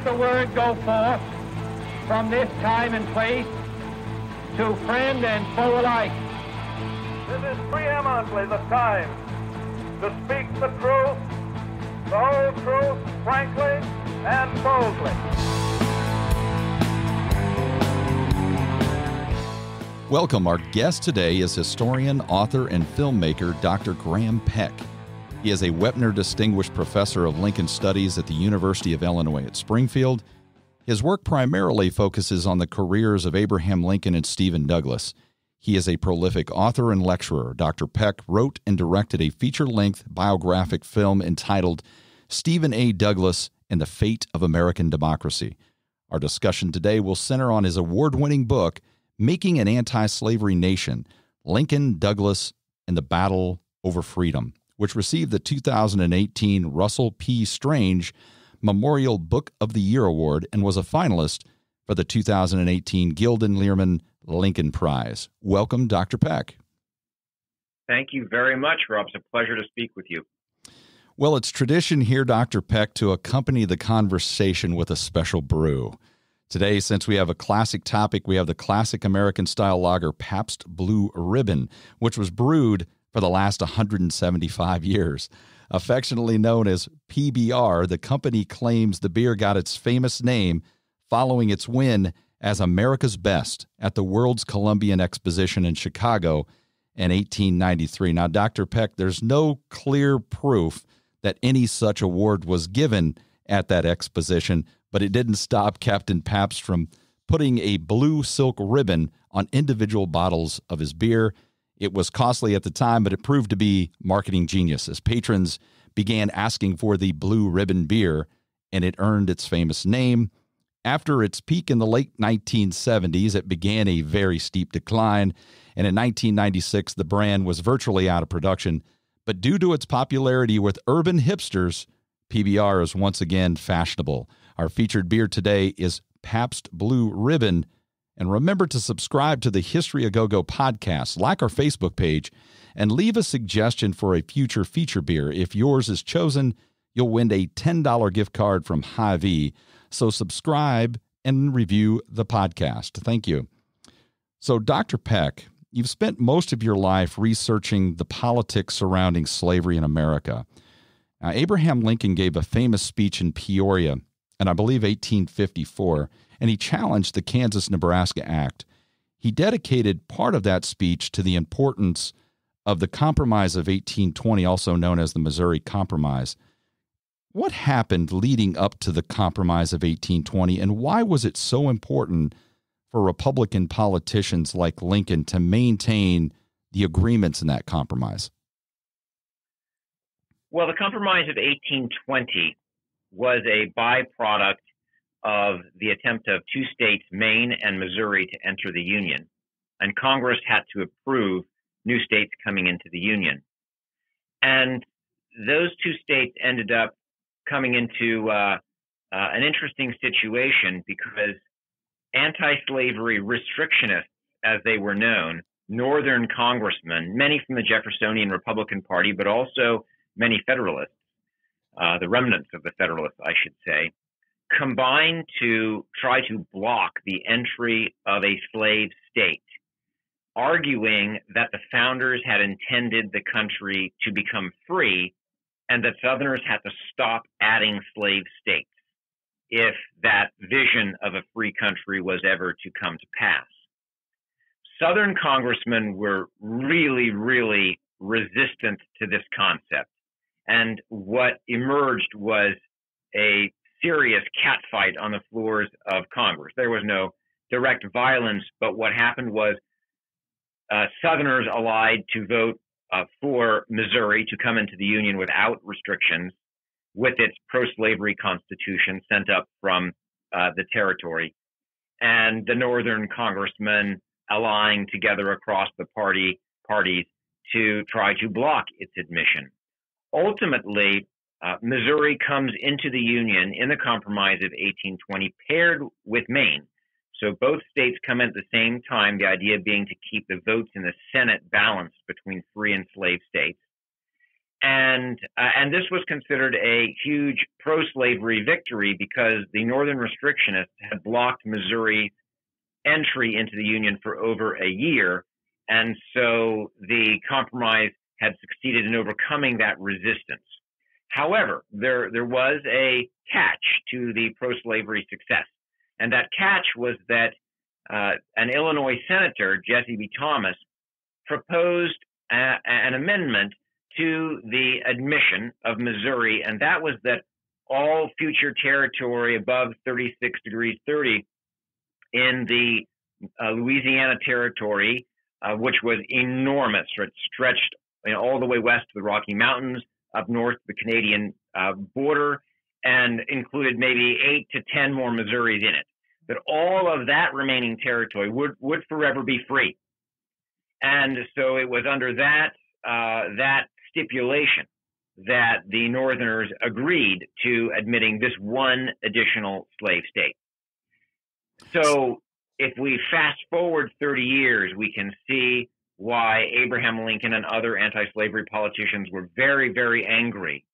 the word go forth from this time and place to friend and foe alike. This is preeminently the time to speak the truth, the whole truth, frankly and boldly. Welcome. Our guest today is historian, author, and filmmaker Dr. Graham Peck. He is a Wepner Distinguished Professor of Lincoln Studies at the University of Illinois at Springfield. His work primarily focuses on the careers of Abraham Lincoln and Stephen Douglas. He is a prolific author and lecturer. Dr. Peck wrote and directed a feature-length biographic film entitled Stephen A. Douglas and the Fate of American Democracy. Our discussion today will center on his award-winning book, Making an Antislavery Nation, Lincoln, Douglas, and the Battle over Freedom, which received the 2018 Russell P. Strange Memorial Book of the Year Award and was a finalist for the 2018 Gildan Lehrman Lincoln Prize. Welcome, Dr. Peck. Thank you very much, Rob. It's a pleasure to speak with you. Well, it's tradition here, Dr. Peck, to accompany the conversation with a special brew. Today, since we have a classic topic, we have the classic American-style lager Pabst Blue Ribbon, which was brewed for the last 175 years. Affectionately known as PBR, the company claims the beer got its famous name following its win as America's Best at the World's Columbian Exposition in Chicago in 1893. Now, Dr. Peck, there's no clear proof that any such award was given at that exposition, but it didn't stop Captain Pabst from putting a blue silk ribbon on individual bottles of his beer. It was costly at the time, but it proved to be marketing genius as patrons began asking for the blue ribbon beer, and it earned its famous name. After its peak in the late 1970s, it began a very steep decline, and in 1996, the brand was virtually out of production. But due to its popularity with urban hipsters, PBR is once again fashionable. Our featured beer today is Pabst Blue Ribbon. And remember to subscribe to the History A Go-Go podcast, like our Facebook page, and leave a suggestion for a future feature beer. If yours is chosen, you'll win a $10 gift card from Hy-Vee. So subscribe and review the podcast. Thank you. So, Dr. Peck, you've spent most of your life researching the politics surrounding slavery in America. Now, Abraham Lincoln gave a famous speech in Peoria in, I believe, 1854, and he challenged the Kansas-Nebraska Act. He dedicated part of that speech to the importance of the Compromise of 1820, also known as the Missouri Compromise. What happened leading up to the Compromise of 1820, and why was it so important for Republican politicians like Lincoln to maintain the agreements in that compromise? Well, the Compromise of 1820 was a byproduct of the attempt of two states, Maine and Missouri, to enter the Union. And Congress had to approve new states coming into the Union. And those two states ended up coming into an interesting situation because anti-slavery restrictionists, as they were known, Northern congressmen, many from the Jeffersonian Republican Party, but also many Federalists, the remnants of the Federalists, I should say, combined to try to block the entry of a slave state, arguing that the founders had intended the country to become free and that Southerners had to stop adding slave states if that vision of a free country was ever to come to pass. Southern congressmen were really, really resistant to this concept. And what emerged was a serious catfight on the floors of Congress. There was no direct violence, but what happened was Southerners allied to vote for Missouri to come into the Union without restrictions, with its pro-slavery constitution sent up from the territory, and the Northern congressmen allying together across the parties to try to block its admission. Ultimately, Missouri comes into the Union in the Compromise of 1820 paired with Maine. So both states come in at the same time, the idea being to keep the votes in the Senate balanced between free and slave states. And this was considered a huge pro-slavery victory because the Northern restrictionists had blocked Missouri's entry into the Union for over a year. And so the compromise had succeeded in overcoming that resistance. However, there was a catch to the pro-slavery success. And that catch was that an Illinois senator, Jesse B. Thomas, proposed an amendment to the admission of Missouri, and that was that all future territory above 36 degrees 30 in the Louisiana Territory, which was enormous. It stretched all the way west to the Rocky Mountains, up north to the Canadian border, and included maybe 8 to 10 more Missouris in it. That all of that remaining territory would forever be free. And so it was under that stipulation that the Northerners agreed to admitting this one additional slave state. So if we fast forward 30 years, we can see why Abraham Lincoln and other anti-slavery politicians were very, very angry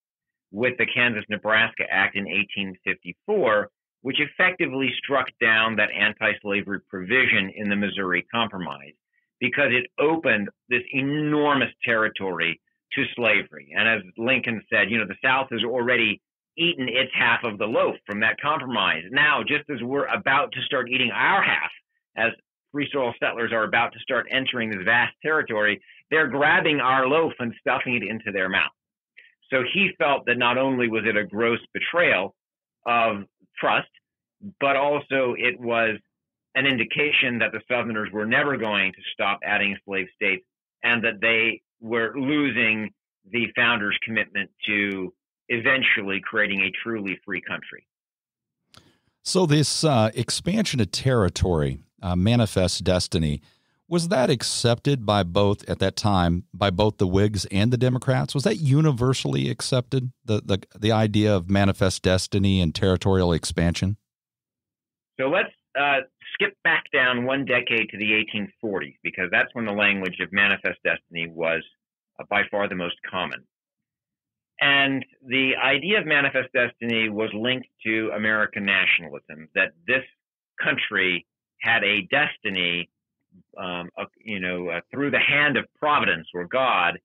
with the Kansas-Nebraska Act in 1854, which effectively struck down that anti-slavery provision in the Missouri Compromise, because it opened this enormous territory to slavery. And as Lincoln said, the South has already eaten its half of the loaf from that compromise. Now, just as we're about to start eating our half, as free soil settlers are about to start entering this vast territory, they're grabbing our loaf and stuffing it into their mouth. So he felt that not only was it a gross betrayal of trust, but also it was an indication that the Southerners were never going to stop adding slave states, and that they were losing the founders' commitment to eventually creating a truly free country. So this expansion of territory, manifest destiny, was that accepted by both, at that time, by both the Whigs and the Democrats? Was that universally accepted, the idea of manifest destiny and territorial expansion? So let's skip back down one decade to the 1840s, because that's when the language of manifest destiny was by far the most common. And the idea of manifest destiny was linked to American nationalism, that this country had a destiny, through the hand of Providence or God,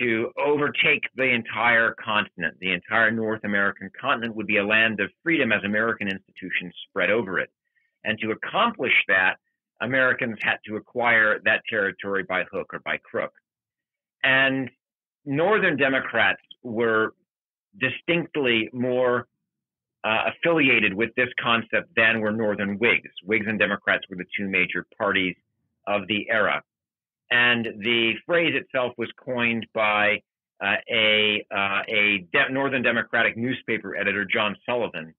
to overtake the entire continent. The entire North American continent would be a land of freedom as American institutions spread over it. And to accomplish that, Americans had to acquire that territory by hook or by crook. And Northern Democrats were distinctly more affiliated with this concept than were Northern Whigs. Whigs and Democrats were the two major parties of the era. And the phrase itself was coined by a Northern Democratic newspaper editor, John Sullivan.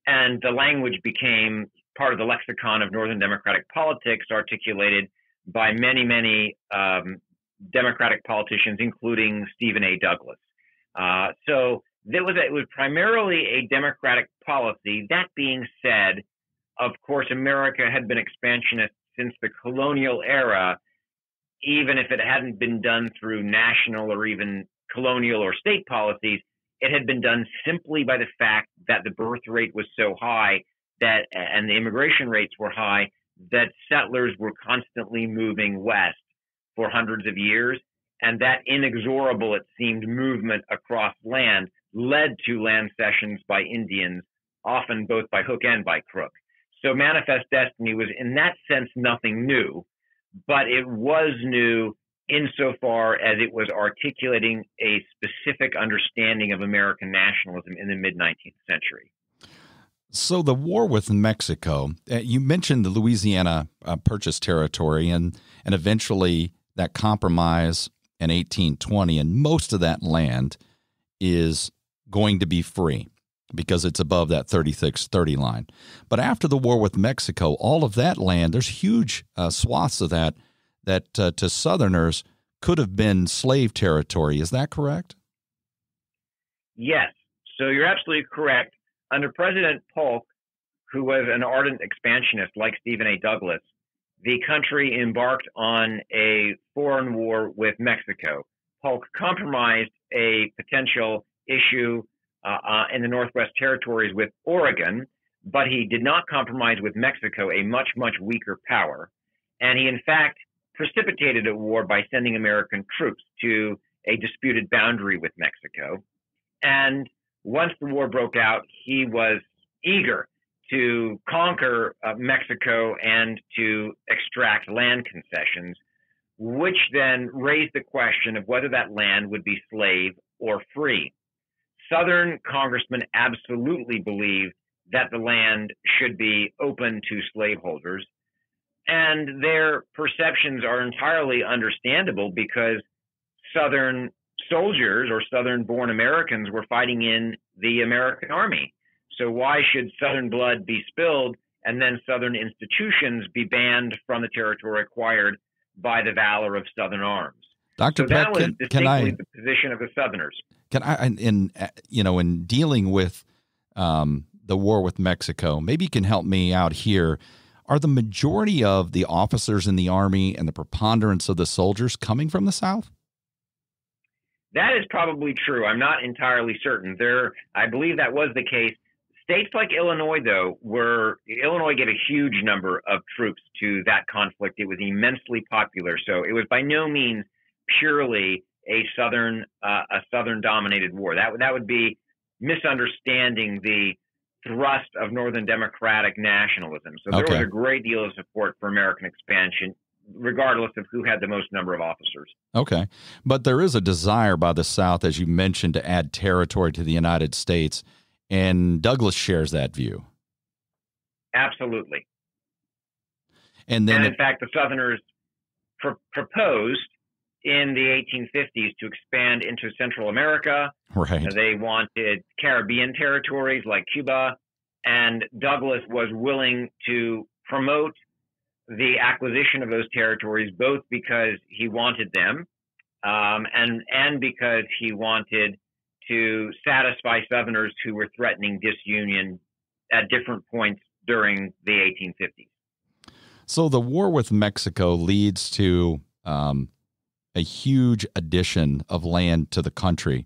And the language became part of the lexicon of Northern Democratic politics, articulated by many, many Democratic politicians, including Stephen A. Douglas. So it was primarily a Democratic policy. That being said, of course, America had been expansionist since the colonial era, even if it hadn't been done through national or even colonial or state policies. It had been done simply by the fact that the birth rate was so high and the immigration rates were high, that settlers were constantly moving west for hundreds of years. And that inexorable, it seemed, movement across land led to land cessions by Indians, often both by hook and by crook. So manifest destiny was, in that sense, nothing new, but it was new insofar as it was articulating a specific understanding of American nationalism in the mid-19th century. So the war with Mexico, you mentioned the Louisiana Purchase territory and eventually that compromise in 1820, and most of that land is going to be free because it's above that 36-30 line. But after the war with Mexico, all of that land, there's huge swaths of that to Southerners could have been slave territory. Is that correct? Yes. So you're absolutely correct. Under President Polk, who was an ardent expansionist like Stephen A. Douglas, the country embarked on a foreign war with Mexico, Polk compromised a potential issue in the Northwest Territories with Oregon, but he did not compromise with Mexico, a much, much weaker power. And he, in fact, precipitated a war by sending American troops to a disputed boundary with Mexico. And once the war broke out, he was eager to conquer Mexico and to extract land concessions, which then raised the question of whether that land would be slave or free. Southern congressmen absolutely believed that the land should be open to slaveholders, and their perceptions are entirely understandable because Southern soldiers or Southern-born Americans were fighting in the American Army. So why should Southern blood be spilled and then Southern institutions be banned from the territory acquired by the valor of Southern arms? Dr. So Peck, that was distinctly the position of the Southerners. Can I, in dealing with the war with Mexico, maybe you can help me out here. Are the majority of the officers in the Army and the preponderance of the soldiers coming from the South? That is probably true. I'm not entirely certain. I believe that was the case. States like Illinois, though, Illinois gave a huge number of troops to that conflict. It was immensely popular. So it was by no means purely a Southern-dominated war. That would be misunderstanding the thrust of Northern democratic nationalism. So there was a great deal of support for American expansion, regardless of who had the most number of officers. Okay. But there is a desire by the South, as you mentioned, to add territory to the United States, and Douglas shares that view. Absolutely. And then, in fact, the Southerners proposed in the 1850s to expand into Central America. Right. They wanted Caribbean territories like Cuba, and Douglas was willing to promote the acquisition of those territories, both because he wanted them and because he wanted to satisfy Southerners who were threatening disunion at different points during the 1850s. So the war with Mexico leads to a huge addition of land to the country.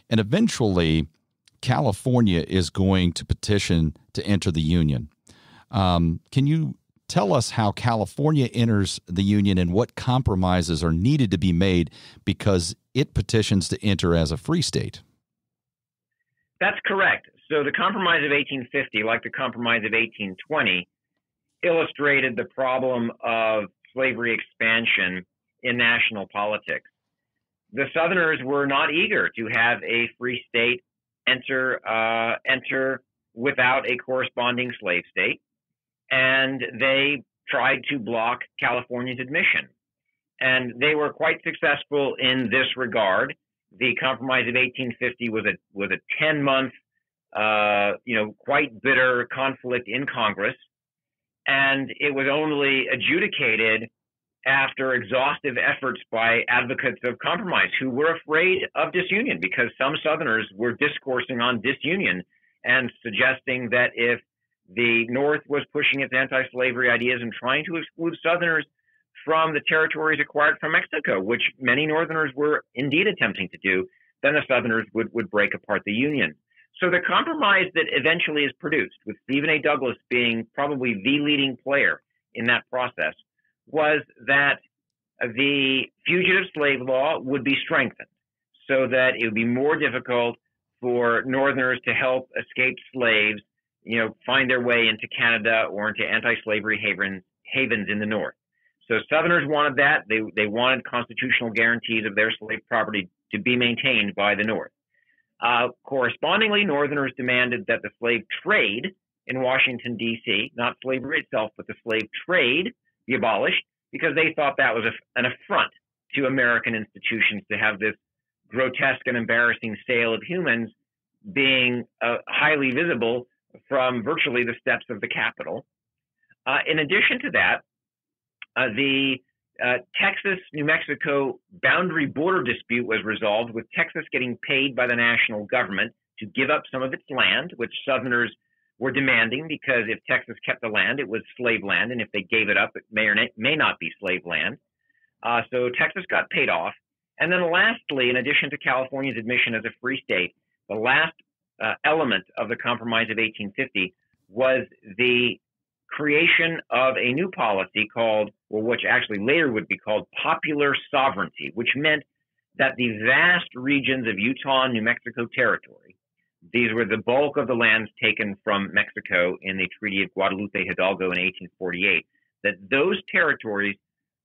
And eventually, California is going to petition to enter the Union. Can you tell us how California enters the Union and what compromises are needed to be made because it petitions to enter as a free state? That's correct. So the Compromise of 1850, like the Compromise of 1820, illustrated the problem of slavery expansion in national politics. The Southerners were not eager to have a free state enter without a corresponding slave state, and they tried to block California's admission. And they were quite successful in this regard. The Compromise of 1850 was a 10-month, quite bitter conflict in Congress, and it was only adjudicated after exhaustive efforts by advocates of compromise who were afraid of disunion, because some Southerners were discoursing on disunion and suggesting that if the North was pushing its anti-slavery ideas and trying to exclude Southerners from the territories acquired from Mexico, which many Northerners were indeed attempting to do, then the Southerners would break apart the Union. So the compromise that eventually is produced, with Stephen A. Douglas being probably the leading player in that process, was that the fugitive slave law would be strengthened so that it would be more difficult for Northerners to help escaped slaves, find their way into Canada or into anti-slavery havens in the North. So Southerners wanted that. They wanted constitutional guarantees of their slave property to be maintained by the North. Correspondingly, Northerners demanded that the slave trade in Washington, D.C., not slavery itself, but the slave trade be abolished, because they thought that was an affront to American institutions to have this grotesque and embarrassing sale of humans being highly visible from virtually the steps of the Capitol. In addition to that, the Texas-New Mexico boundary border dispute was resolved, with Texas getting paid by the national government to give up some of its land, which Southerners were demanding, because if Texas kept the land, it was slave land, and if they gave it up, it may or may not be slave land. So Texas got paid off, And then lastly, in addition to California's admission as a free state, the last element of the Compromise of 1850 was the creation of a new policy called, or which actually later would be called, popular sovereignty, which meant that the vast regions of Utah and New Mexico territory, these were the bulk of the lands taken from Mexico in the Treaty of Guadalupe Hidalgo in 1848, that those territories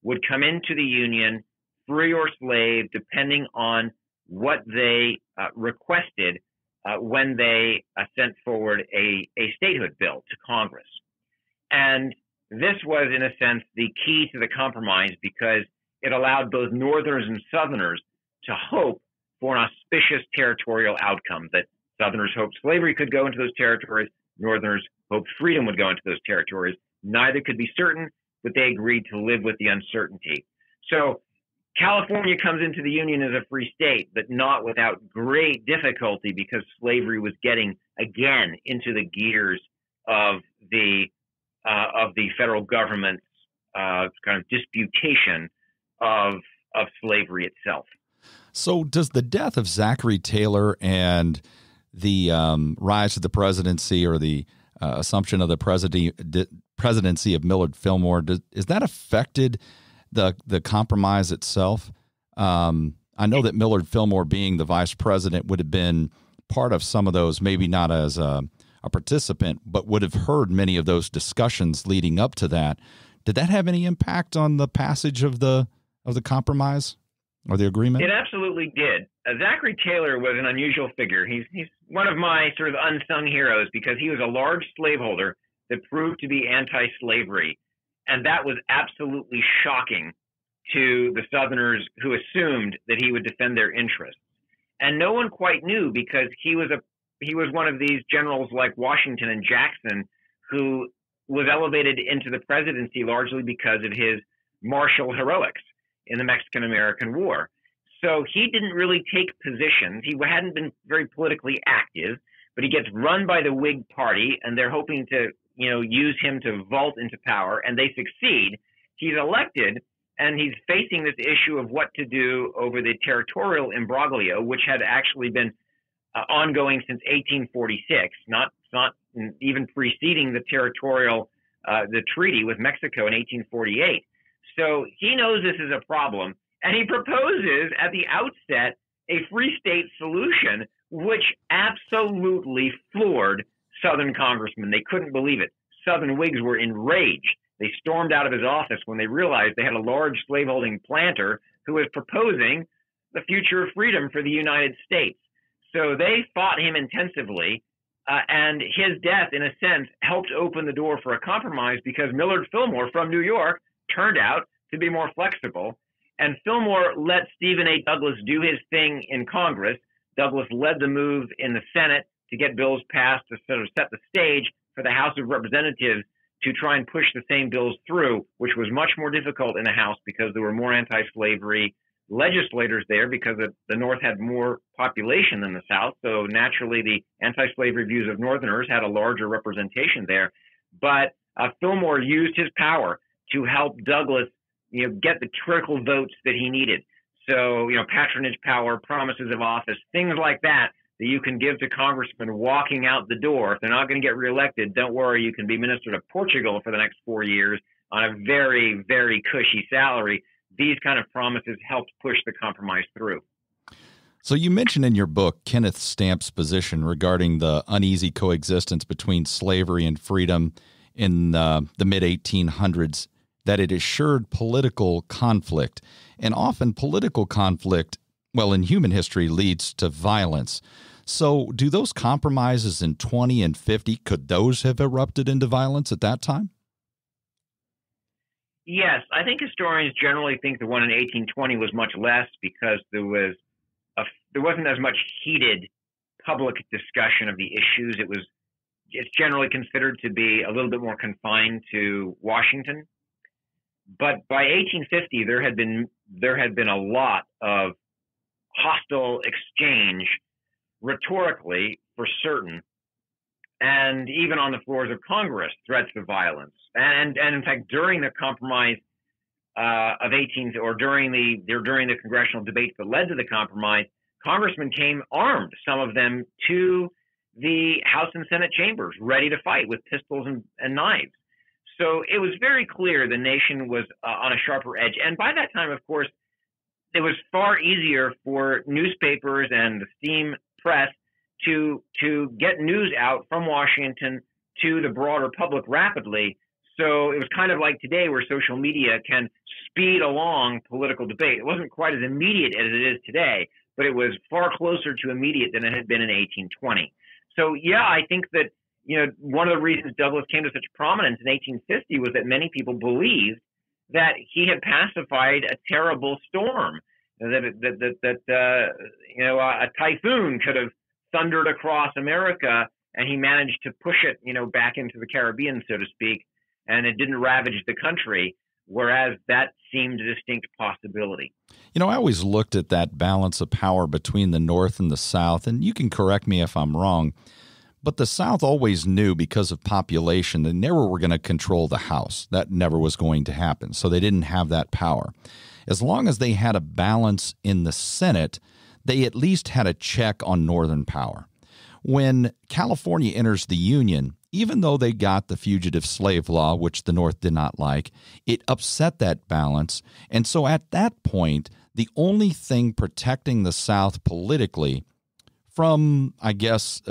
would come into the Union free or slave, depending on what they requested when they sent forward a statehood bill to Congress. And this was, in a sense, the key to the compromise because it allowed both Northerners and Southerners to hope for an auspicious territorial outcome, that Southerners hoped slavery could go into those territories, Northerners hoped freedom would go into those territories. Neither could be certain, but they agreed to live with the uncertainty. So California comes into the Union as a free state, but not without great difficulty because slavery was getting again into the gears of the federal government's kind of disputation of slavery itself. So does the death of Zachary Taylor and the rise to the presidency or the assumption of the presidency of Millard Fillmore, is that affected the compromise itself? I know that Millard Fillmore being the vice president would have been part of some of those, maybe not as a participant, but would have heard many of those discussions leading up to that. Did that have any impact on the passage of the compromise or the agreement? It absolutely did. Zachary Taylor was an unusual figure. He's one of my sort of unsung heroes because he was a large slaveholder that proved to be anti-slavery. And that was absolutely shocking to the Southerners who assumed that he would defend their interests. And no one quite knew because he was one of these generals like Washington and Jackson who was elevated into the presidency largely because of his martial heroics in the Mexican-American War. So he didn't really take positions. He hadn't been very politically active, but he gets run by the Whig Party, and they're hoping to, use him to vault into power, and they succeed. He's elected, and he's facing this issue of what to do over the territorial imbroglio, which had actually been ongoing since 1846, not even preceding the territorial, the treaty with Mexico in 1848. So he knows this is a problem, and he proposes at the outset a free state solution, which absolutely floored Southern congressmen. They couldn't believe it. Southern Whigs were enraged. They stormed out of his office when they realized they had a large slaveholding planter who was proposing the future of freedom for the United States. So they fought him intensively, and his death, in a sense, helped open the door for a compromise because Millard Fillmore from New York turned out to be more flexible. And Fillmore let Stephen A. Douglas do his thing in Congress. Douglas led the move in the Senate to get bills passed to sort of set the stage for the House of Representatives to try and push the same bills through, which was much more difficult in the House because there were more anti-slavery legislators there because the North had more population than the South. So naturally, the anti-slavery views of Northerners had a larger representation there. But Fillmore used his power to help Douglas, get the critical votes that he needed. So, patronage power, promises of office, things like that you can give to congressmen walking out the door. If they're not going to get reelected, don't worry, you can be minister to Portugal for the next 4 years on a very, very cushy salary. These kind of promises helped push the compromise through. So you mentioned in your book Kenneth Stamp's position regarding the uneasy coexistence between slavery and freedom in the mid-1800s, that it assured political conflict. And often political conflict, in human history, leads to violence. So do those compromises in 20 and 50, could those have erupted into violence at that time? Yes, I think historians generally think the one in 1820 was much less because there wasn't as much heated public discussion of the issues. It's generally considered to be a little bit more confined to Washington. But by 1850, there had been a lot of hostile exchange rhetorically, for certain, and even on the floors of Congress, threats of violence. And in fact, during the compromise, of 18 or during the congressional debates that led to the compromise, congressmen came armed, some of them to the House and Senate chambers, ready to fight with pistols and knives. So it was very clear the nation was on a sharper edge. And by that time, of course, it was far easier for newspapers and the steam press to get news out from Washington to the broader public rapidly. So it was kind of like today where social media can speed along political debate. It wasn't quite as immediate as it is today, but it was far closer to immediate than it had been in 1820. So, yeah, I think that, one of the reasons Douglas came to such prominence in 1850 was that many people believed that he had pacified a terrible storm, that a typhoon could have thundered across America, and he managed to push it, back into the Caribbean, so to speak, and it didn't ravage the country, whereas that seemed a distinct possibility. I always looked at that balance of power between the North and the South, and you can correct me if I'm wrong, but the South always knew because of population they never were going to control the House. That never was going to happen, so they didn't have that power. As long as they had a balance in the Senate, they at least had a check on Northern power. When California enters the Union, even though they got the fugitive slave law, which the North did not like, it upset that balance. And so at that point, the only thing protecting the South politically from, I guess,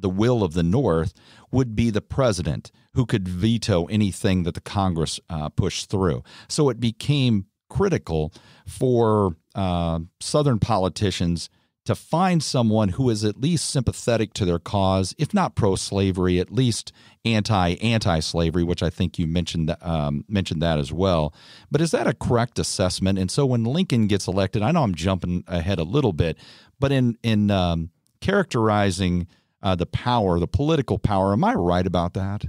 the will of the North would be the president, who could veto anything that the Congress pushed through. So it became critical for Southern politicians to find someone who is at least sympathetic to their cause, if not pro-slavery, at least anti-slavery, which I think you mentioned that as well. But is that a correct assessment? And so when Lincoln gets elected, I know I'm jumping ahead a little bit, but in characterizing the political power, am I right about that?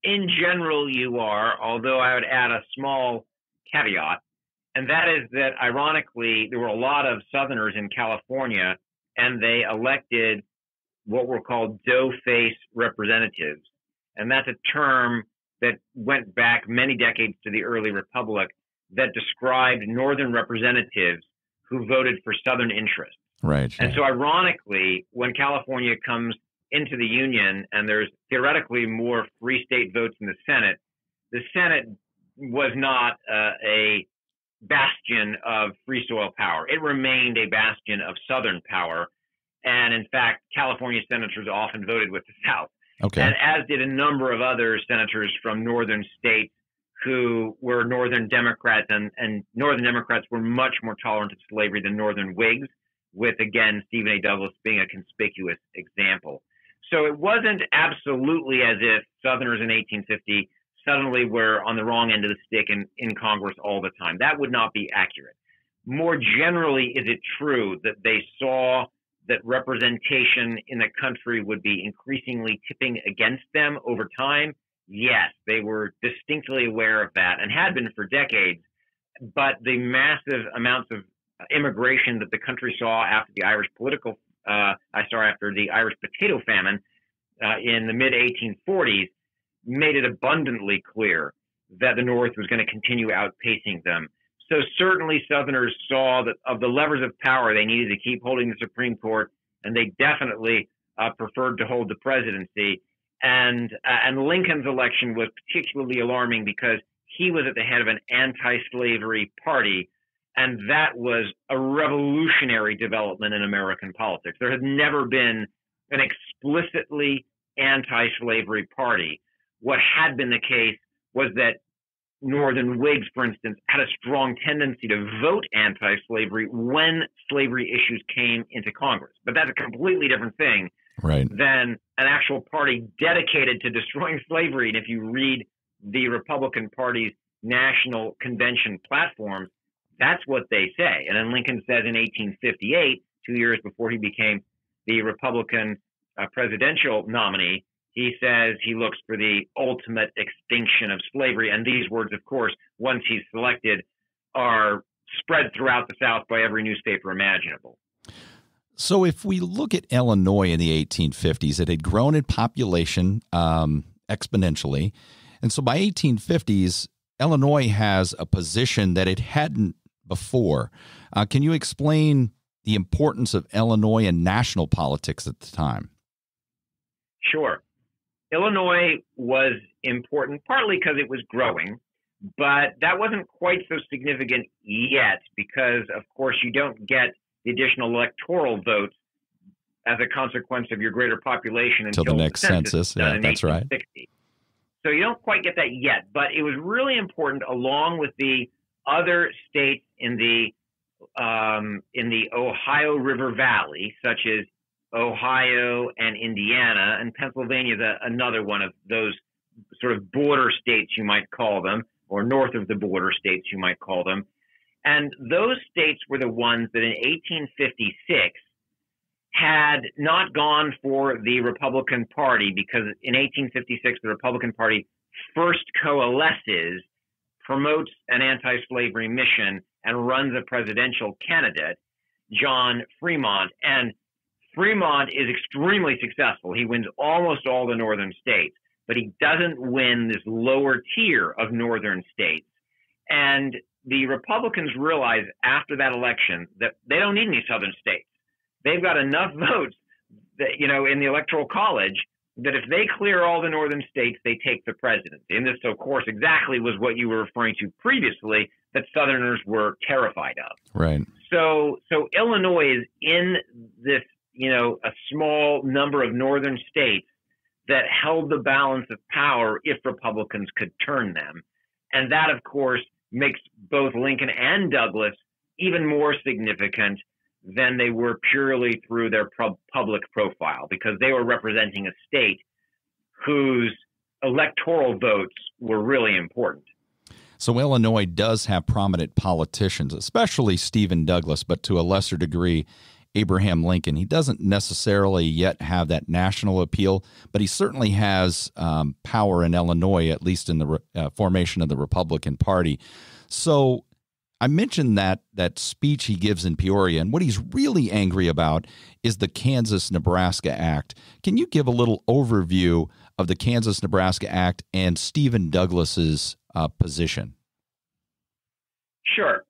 In general, you are, although I would add a small caveat. And that is that, ironically, there were a lot of Southerners in California, and they elected what were called dough-face representatives. And that's a term that went back many decades to the early Republic that described Northern representatives who voted for Southern interests. Right. And so, ironically, when California comes into the Union and there's theoretically more free state votes in the Senate was not a bastion of free soil power. It remained a bastion of Southern power. And in fact, California senators often voted with the South. Okay. And as did a number of other senators from northern states who were Northern Democrats, and Northern Democrats were much more tolerant of slavery than Northern Whigs, with, again, Stephen A. Douglas being a conspicuous example. So it wasn't absolutely as if Southerners in 1850 suddenly were on the wrong end of the stick in Congress all the time. That would not be accurate. More generally, is it true that they saw that representation in the country would be increasingly tipping against them over time? Yes, they were distinctly aware of that and had been for decades. But the massive amounts of immigration that the country saw after the Irish after the Irish potato famine in the mid-1840s made it abundantly clear that the North was going to continue outpacing them. So certainly Southerners saw that of the levers of power, they needed to keep holding the Supreme Court, and they definitely preferred to hold the presidency. And Lincoln's election was particularly alarming because he was at the head of an anti-slavery party, and that was a revolutionary development in American politics. There had never been an explicitly anti-slavery party. What had been the case was that Northern Whigs, for instance, had a strong tendency to vote anti-slavery when slavery issues came into Congress. But that's a completely different thing than an actual party dedicated to destroying slavery. And if you read the Republican Party's National Convention platforms, that's what they say. And then Lincoln says in 1858, 2 years before he became the Republican presidential nominee, he says he looks for the ultimate extinction of slavery. And these words, of course, once he's selected, are spread throughout the South by every newspaper imaginable. So if we look at Illinois in the 1850s, it had grown in population exponentially. And so by 1850s, Illinois has a position that it hadn't before. Can you explain the importance of Illinois in national politics at the time? Sure. Illinois was important partly because it was growing, but that wasn't quite so significant yet because, of course, you don't get the additional electoral votes as a consequence of your greater population until the next census. Yeah, that's right. So you don't quite get that yet, but it was really important, along with the other states in the Ohio River Valley, such as Ohio and Indiana, and Pennsylvania is another one of those sort of border states, you might call them, or north of the border states, you might call them. And those states were the ones that in 1856 had not gone for the Republican Party, because in 1856, the Republican Party first coalesces, promotes an anti-slavery mission, and runs a presidential candidate, John Fremont. And Fremont is extremely successful. He wins almost all the northern states, but he doesn't win this lower tier of northern states. And the Republicans realize after that election that they don't need any southern states. They've got enough votes that, in the Electoral College that if they clear all the northern states, they take the presidency. And this, of course, exactly was what you were referring to previously, that Southerners were terrified of. Right. So Illinois is in this, a small number of northern states that held the balance of power if Republicans could turn them. And that, of course, makes both Lincoln and Douglas even more significant than they were purely through their public profile, because they were representing a state whose electoral votes were really important. So Illinois does have prominent politicians, especially Stephen Douglas, but to a lesser degree, Abraham Lincoln. He doesn't necessarily yet have that national appeal, but he certainly has power in Illinois, at least in the formation of the Republican Party. So I mentioned that speech he gives in Peoria, and what he's really angry about is the Kansas-Nebraska Act. Can you give a little overview of the Kansas-Nebraska Act and Stephen Douglas's position? Sure.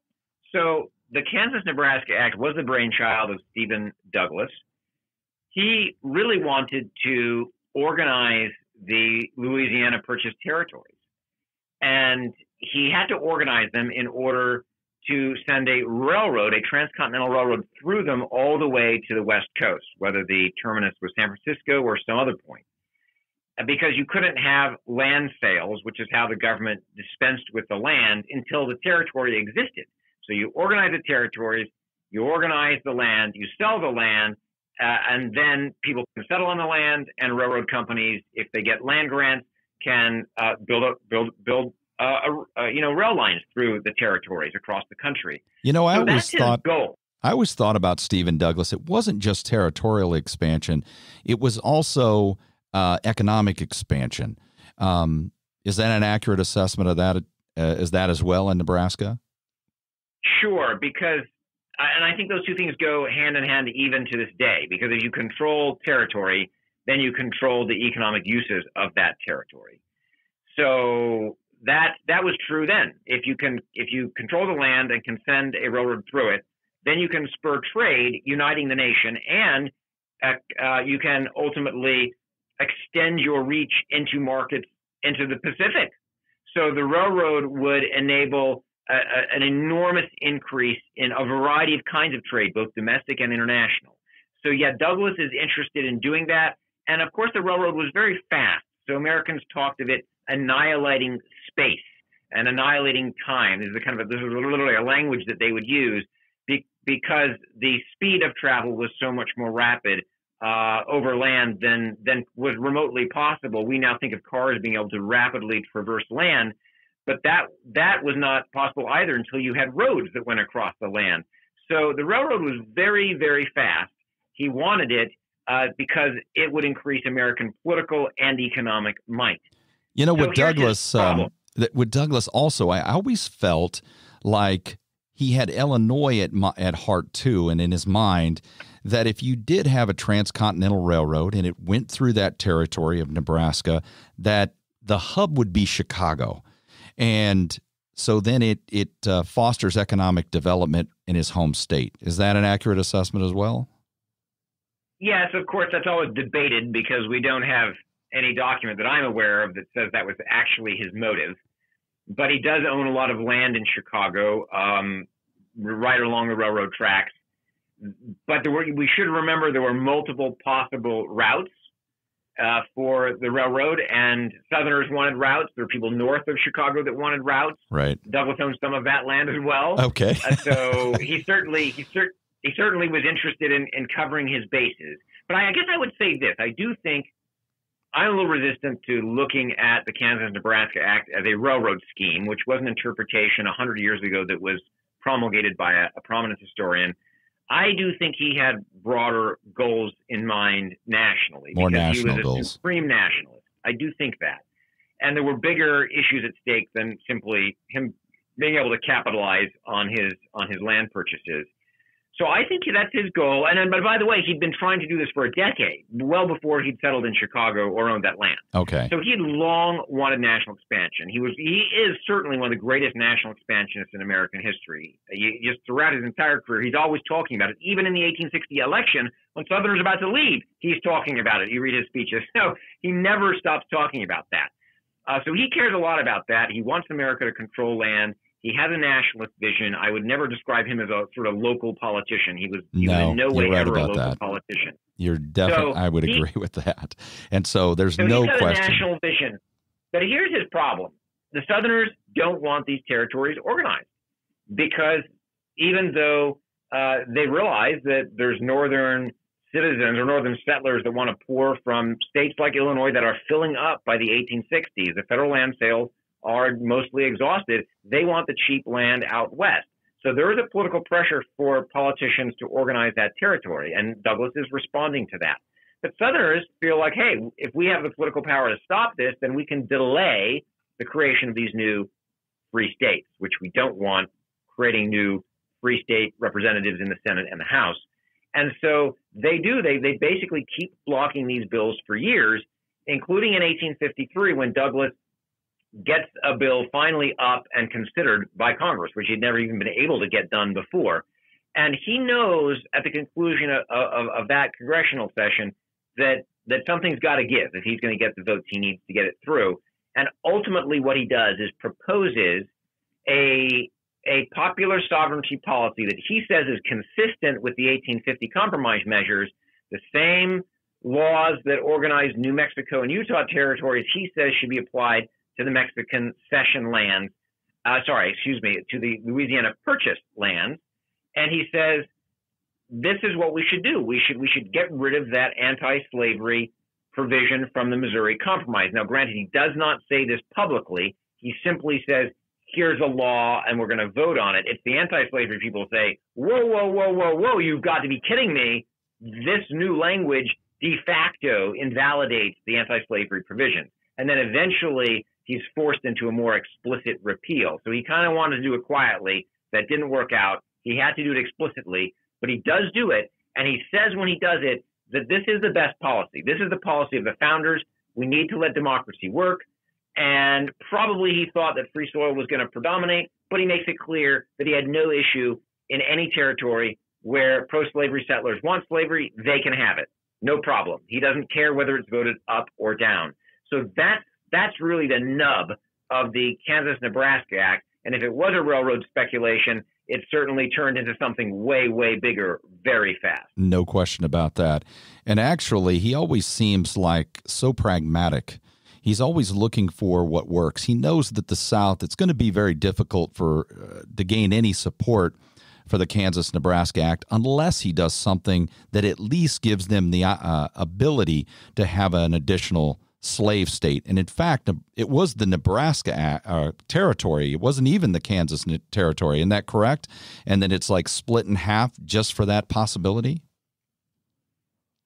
So the Kansas-Nebraska Act was the brainchild of Stephen Douglas. He really wanted to organize the Louisiana Purchase territories, and he had to organize them in order to send a railroad, a transcontinental railroad, through them all the way to the West Coast, whether the terminus was San Francisco or some other point. Because you couldn't have land sales, which is how the government dispensed with the land, until the territory existed. So you organize the territories, you organize the land, you sell the land, and then people can settle on the land, and railroad companies, if they get land grants, can build rail lines through the territories across the country. I always thought about Stephen Douglas, it wasn't just territorial expansion, it was also economic expansion. Is that an accurate assessment of that? Is that as well in Nebraska? Sure, because, and I think those two things go hand in hand even to this day, because if you control territory, then you control the economic uses of that territory. So that was true then. If you control the land and can send a railroad through it, then you can spur trade, uniting the nation, and you can ultimately extend your reach into markets into the Pacific. So the railroad would enable an enormous increase in a variety of kinds of trade, both domestic and international. So yeah, Douglas is interested in doing that. And of course, the railroad was very fast. So Americans talked of it annihilating space and annihilating time. This is literally a language that they would use because the speed of travel was so much more rapid over land than was remotely possible. We now think of cars being able to rapidly traverse land, but that was not possible either until you had roads that went across the land. So the railroad was very, very fast. He wanted it because it would increase American political and economic might. You know, with Douglas also, I always felt like he had Illinois at heart too, and in his mind, that if you did have a transcontinental railroad and it went through that territory of Nebraska, that the hub would be Chicago. And so then it fosters economic development in his home state. Is that an accurate assessment as well? Yes, of course, that's always debated because we don't have any document that I'm aware of that says that was actually his motive. But he does own a lot of land in Chicago, right along the railroad tracks. But we should remember there were multiple possible routes for the railroad, and Southerners wanted routes. There were people north of Chicago that wanted routes. Right. Douglas owned some of that land as well. Okay. So he certainly was interested in covering his bases. But I guess I would say this. I do think I'm a little resistant to looking at the Kansas-Nebraska Act as a railroad scheme, which was an interpretation 100 years ago that was promulgated by a prominent historian. I do think he had broader goals in mind nationally. More because national he was goals. A supreme nationalist. I do think that. And there were bigger issues at stake than simply him being able to capitalize on his land purchases. So I think that's his goal. But by the way, he'd been trying to do this for a decade, well before he'd settled in Chicago or owned that land. Okay. So he had long wanted national expansion. He is certainly one of the greatest national expansionists in American history. Just throughout his entire career, he's always talking about it. Even in the 1860 election, when Southerners are about to leave, he's talking about it. You read his speeches. So he never stops talking about that. So he cares a lot about that. He wants America to control land. He has a nationalist vision. I would never describe him as a sort of local politician. He was in no way ever a local politician. You're definitely, I would agree with that. And so there's no question. He's got a national vision. But here's his problem. The Southerners don't want these territories organized because even though they realize that there's northern citizens or northern settlers that want to pour from states like Illinois that are filling up by the 1860s, the federal land sales are mostly exhausted. They want the cheap land out west. So there is a political pressure for politicians to organize that territory, and Douglas is responding to that. But Southerners feel like, hey, if we have the political power to stop this, then we can delay the creation of these new free states, which we don't want, creating new free state representatives in the Senate and the House. And so they do. They basically keep blocking these bills for years, including in 1853 when Douglas gets a bill finally up and considered by Congress, which he'd never even been able to get done before. And he knows at the conclusion of that congressional session that something's got to give if he's going to get the votes he needs to get it through. And ultimately what he does is proposes a popular sovereignty policy that he says is consistent with the 1850 compromise measures, the same laws that organized New Mexico and Utah territories, he says should be applied to the Mexican cession lands, to the Louisiana Purchase lands. And he says, this is what we should do. We should get rid of that anti-slavery provision from the Missouri Compromise. Now, granted, he does not say this publicly. He simply says, here's a law and we're going to vote on it. It's the anti-slavery people say, whoa, you've got to be kidding me. This new language de facto invalidates the anti-slavery provision. And then eventually he's forced into a more explicit repeal. So he kind of wanted to do it quietly. That didn't work out. He had to do it explicitly, but he does do it. And he says when he does it that this is the best policy. This is the policy of the founders. We need to let democracy work. And probably he thought that free soil was going to predominate, but he makes it clear that he had no issue in any territory where pro-slavery settlers want slavery, they can have it. No problem. He doesn't care whether it's voted up or down. So that's really the nub of the Kansas-Nebraska Act. And if it was a railroad speculation, it certainly turned into something way, way bigger very fast. No question about that. And actually, he always seems like so pragmatic. He's always looking for what works. He knows that the South, it's going to be very difficult to gain any support for the Kansas-Nebraska Act unless he does something that at least gives them the ability to have an additional slave state. And in fact, it was the Nebraska territory. It wasn't even the Kansas territory. Isn't that correct? And then it's like split in half just for that possibility?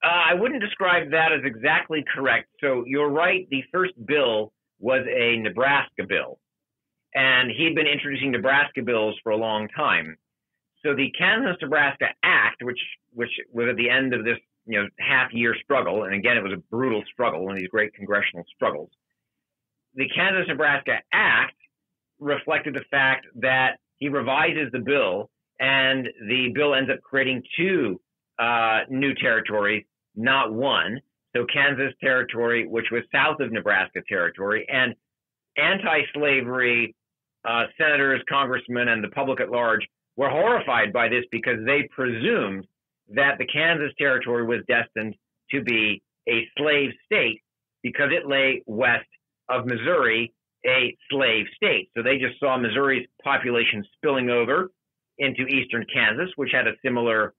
I wouldn't describe that as exactly correct. So you're right. The first bill was a Nebraska bill. And he'd been introducing Nebraska bills for a long time. So the Kansas-Nebraska Act, which was at the end of this half-year struggle, and again, it was a brutal struggle, one of these great congressional struggles. The Kansas-Nebraska Act reflected the fact that he revises the bill, and the bill ends up creating two new territories, not one. So Kansas Territory, which was south of Nebraska Territory, and anti-slavery senators, congressmen, and the public at large were horrified by this because they presumed that the Kansas Territory was destined to be a slave state because it lay west of Missouri, a slave state. So they just saw Missouri's population spilling over into eastern Kansas, which had a similar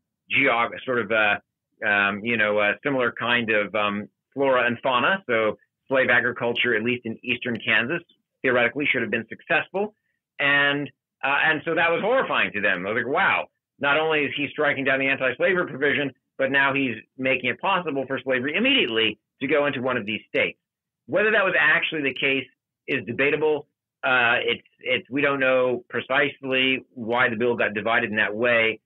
similar kind of flora and fauna. So slave agriculture, at least in eastern Kansas, theoretically should have been successful. And so that was horrifying to them. I was like, wow, not only is he striking down the anti-slavery provision, but now he's making it possible for slavery immediately to go into one of these states. Whether that was actually the case is debatable. We don't know precisely why the bill got divided in that way.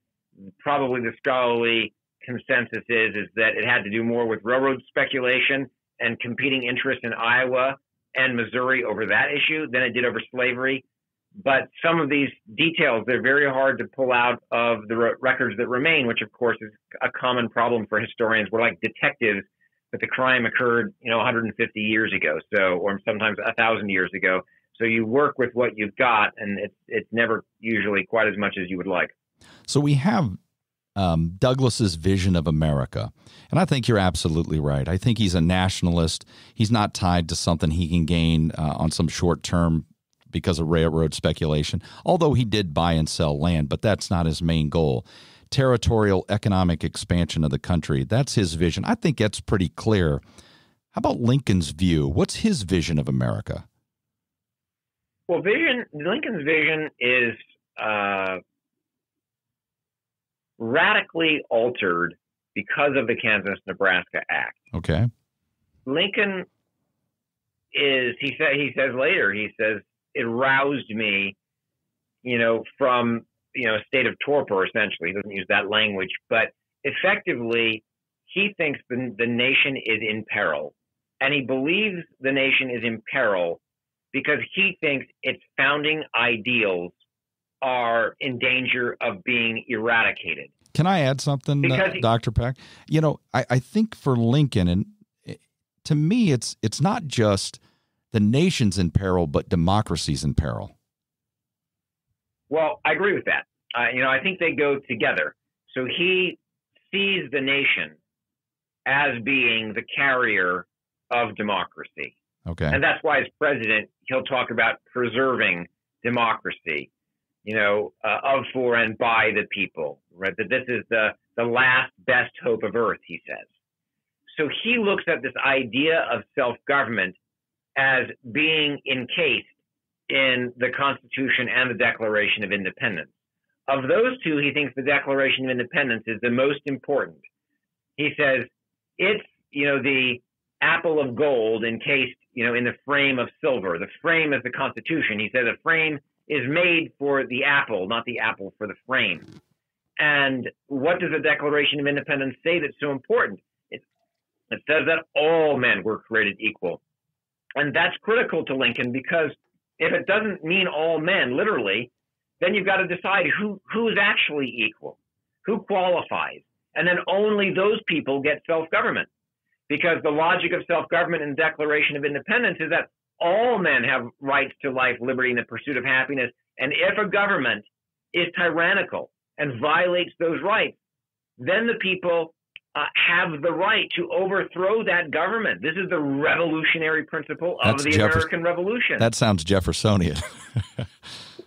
Probably the scholarly consensus is that it had to do more with railroad speculation and competing interests in Iowa and Missouri over that issue than it did over slavery. But some of these details, they're very hard to pull out of the records that remain, which of course is a common problem for historians. We're like detectives, but the crime occurred, 150 years ago, or sometimes 1,000 years ago. So you work with what you've got, and it's never usually quite as much as you would like. So we have Douglas's vision of America, and I think you're absolutely right. I think he's a nationalist. He's not tied to something he can gain on some short term because of railroad speculation, although he did buy and sell land, but that's not his main goal. Territorial economic expansion of the country, that's his vision. I think that's pretty clear. How about Lincoln's view? What's his vision of America? Well, Lincoln's vision is radically altered because of the Kansas-Nebraska Act. Okay. Lincoln he says later, it roused me, from, a state of torpor, essentially. He doesn't use that language, but effectively, he thinks the nation is in peril. And he believes the nation is in peril because he thinks its founding ideals are in danger of being eradicated. Can I add something, Dr. Peck? I think for Lincoln, and to me, it's not just the nation's in peril, but democracy's in peril. Well, I agree with that. I think they go together. So he sees the nation as being the carrier of democracy. Okay. And that's why as president, he'll talk about preserving democracy, of, for, and by the people, right? That this is the last best hope of earth, he says. So he looks at this idea of self-government as being encased in the Constitution and the Declaration of Independence. Of those two, he thinks the Declaration of Independence is the most important. He says it's, the apple of gold encased, in the frame of silver. The frame is the Constitution. He says a frame is made for the apple, not the apple for the frame. And what does the Declaration of Independence say that's so important? It says that all men were created equal. And that's critical to Lincoln because if it doesn't mean all men, literally, then you've got to decide who's actually equal, who qualifies. And then only those people get self-government. Because the logic of self-government in the Declaration of Independence is that all men have rights to life, liberty, and the pursuit of happiness. And if a government is tyrannical and violates those rights, then the people have the right to overthrow that government. This is the revolutionary principle of the American Revolution. That sounds Jeffersonian.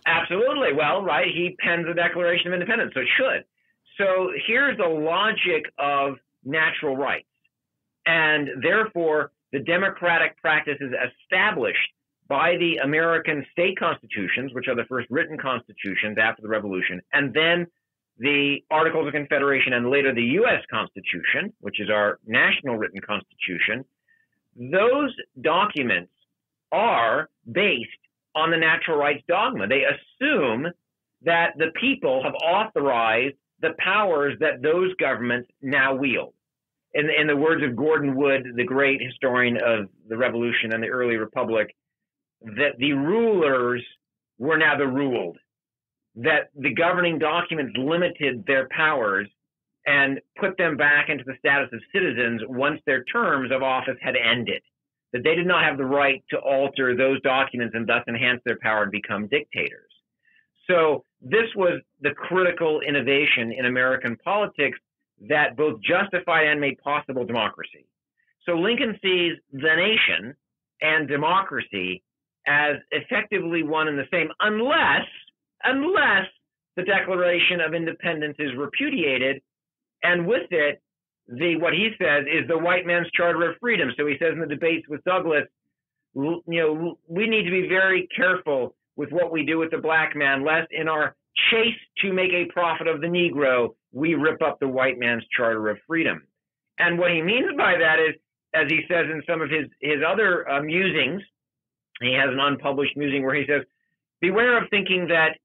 Absolutely. Well, right, he pens the Declaration of Independence, so it should. So here's the logic of natural rights. And therefore, the democratic practices established by the American state constitutions, which are the first written constitutions after the Revolution, and then the Articles of Confederation and later the U.S. Constitution, which is our national written constitution, those documents are based on the natural rights dogma. They assume that the people have authorized the powers that those governments now wield. In the words of Gordon Wood, the great historian of the Revolution and the early Republic, that the rulers were now the ruled, that the governing documents limited their powers and put them back into the status of citizens once their terms of office had ended, that they did not have the right to alter those documents and thus enhance their power and become dictators. So this was the critical innovation in American politics that both justified and made possible democracy. So Lincoln sees the nation and democracy as effectively one and the same, unless the Declaration of Independence is repudiated, and with it, what he says is the white man's Charter of Freedom. So he says in the debates with Douglas, we need to be very careful with what we do with the black man, lest in our chase to make a profit of the Negro, we rip up the white man's Charter of Freedom. And what he means by that is, as he says in some of his other musings, he has an unpublished musing where he says, beware of thinking that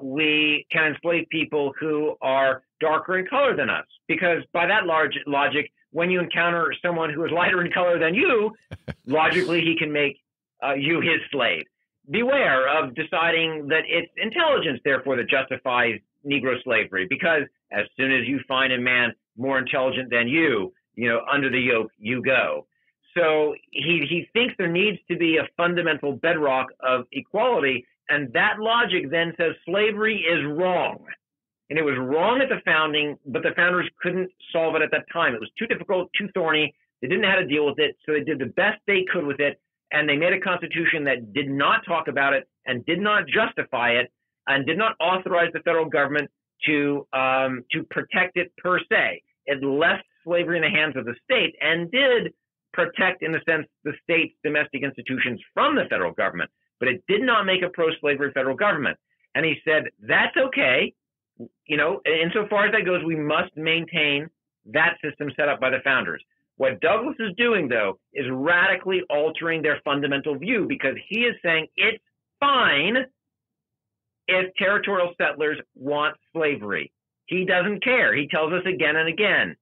we can enslave people who are darker in color than us, because by that logic, when you encounter someone who is lighter in color than you, logically he can make you his slave. Beware of deciding that it's intelligence, therefore, that justifies Negro slavery, because as soon as you find a man more intelligent than you, under the yoke you go. So he thinks there needs to be a fundamental bedrock of equality, and that logic then says slavery is wrong. And it was wrong at the founding, but the founders couldn't solve it at that time. It was too difficult, too thorny. They didn't know how to deal with it, so they did the best they could with it, and they made a constitution that did not talk about it and did not justify it and did not authorize the federal government to protect it per se. It left slavery in the hands of the state and did protect, in a sense, the state's domestic institutions from the federal government, but it did not make a pro-slavery federal government. And he said, that's okay. Insofar as that goes, we must maintain that system set up by the founders. What Douglas is doing, though, is radically altering their fundamental view, because he is saying it's fine if territorial settlers want slavery. He doesn't care. He tells us again and again,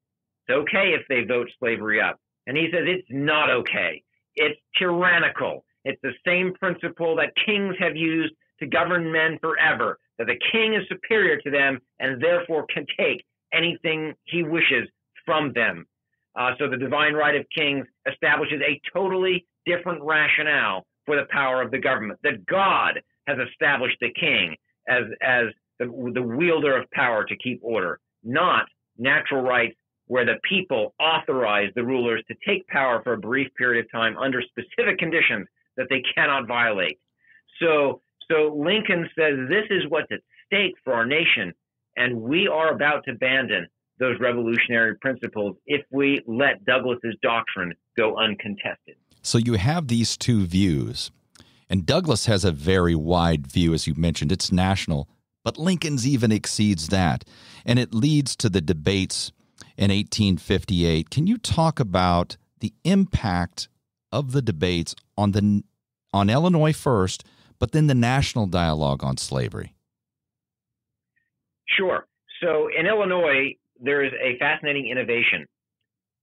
it's okay if they vote slavery up. And he says it's not okay. It's tyrannical. It's the same principle that kings have used to govern men forever, that the king is superior to them and therefore can take anything he wishes from them. So the divine right of kings establishes a totally different rationale for the power of the government, that God has established the king as the wielder of power to keep order, not natural rights where the people authorize the rulers to take power for a brief period of time under specific conditions that they cannot violate. So Lincoln says this is what's at stake for our nation, and we are about to abandon those revolutionary principles if we let Douglas's doctrine go uncontested. So you have these two views, and Douglas has a very wide view, as you mentioned. It's national, but Lincoln's even exceeds that, and it leads to the debates in 1858. Can you talk about the impact of the debates on Illinois first, but then the national dialogue on slavery? Sure. So in Illinois, there is a fascinating innovation.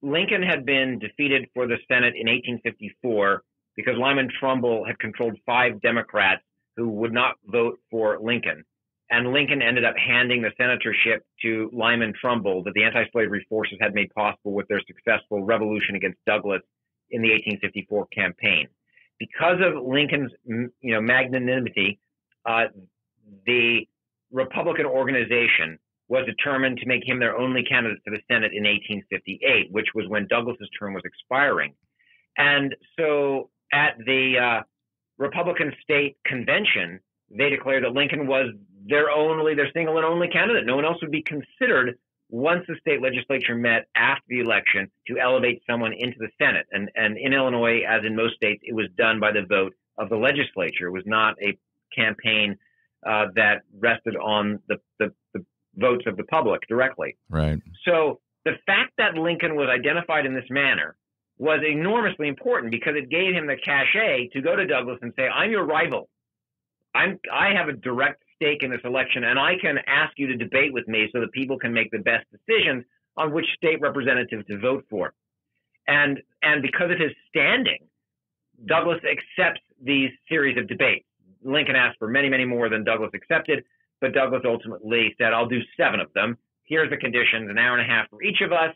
Lincoln had been defeated for the Senate in 1854 because Lyman Trumbull had controlled 5 Democrats who would not vote for Lincoln. And Lincoln ended up handing the senatorship to Lyman Trumbull that the anti-slavery forces had made possible with their successful revolution against Douglas in the 1854 campaign. Because of Lincoln's magnanimity, the Republican organization was determined to make him their only candidate for the Senate in 1858, which was when Douglas's term was expiring. And so at the Republican state convention, they declared that Lincoln was their single and only candidate. No one else would be considered once the state legislature met after the election to elevate someone into the Senate. And in Illinois, as in most states, it was done by the vote of the legislature. It was not a campaign that rested on the votes of the public directly. Right. So the fact that Lincoln was identified in this manner was enormously important because it gave him the cachet to go to Douglas and say, I'm your rival. I have a direct stake in this election, and I can ask you to debate with me so that people can make the best decisions on which state representative to vote for. And because of his standing, Douglas accepts these series of debates. Lincoln asked for many, many more than Douglas accepted, but Douglas ultimately said, I'll do 7 of them. Here's the conditions, an hour and a half for each of us,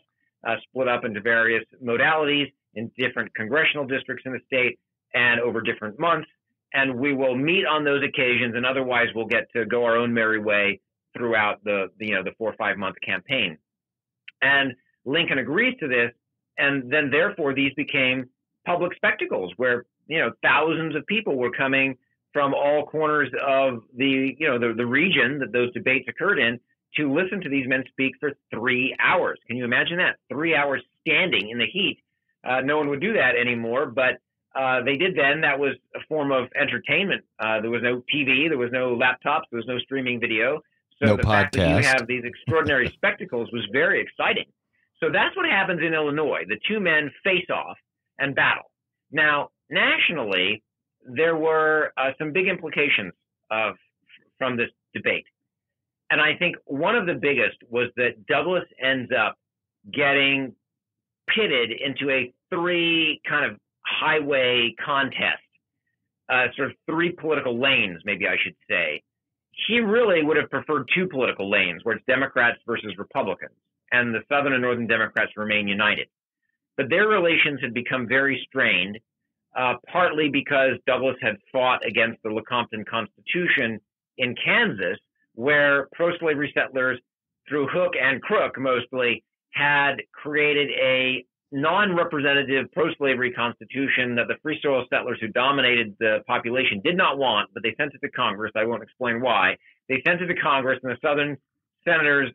split up into various modalities in different congressional districts in the state and over different months. And we will meet on those occasions, and otherwise we'll get to go our own merry way throughout the 4 or 5 month campaign. And Lincoln agrees to this, and then therefore these became public spectacles where thousands of people were coming from all corners of the region that those debates occurred in to listen to these men speak for 3 hours. Can you imagine that? 3 hours standing in the heat. No one would do that anymore, but they did then. That was a form of entertainment. There was no TV, there was no laptops, there was no streaming video. So the fact that you have these extraordinary spectacles was very exciting. So that's what happens in Illinois. The 2 men face off and battle. Now, nationally, there were some big implications from this debate. And I think one of the biggest was that Douglas ends up getting pitted into a 3 kind of highway contest, sort of 3 political lanes, maybe I should say. He really would have preferred 2 political lanes where it's Democrats versus Republicans, and the Southern and Northern Democrats remain united. But their relations had become very strained, partly because Douglas had fought against the Lecompton Constitution in Kansas, where pro-slavery settlers, through hook and crook mostly, had created a non-representative pro-slavery constitution that the free soil settlers who dominated the population did not want, but they sent it to Congress. I won't explain why. They sent it to Congress, and the Southern senators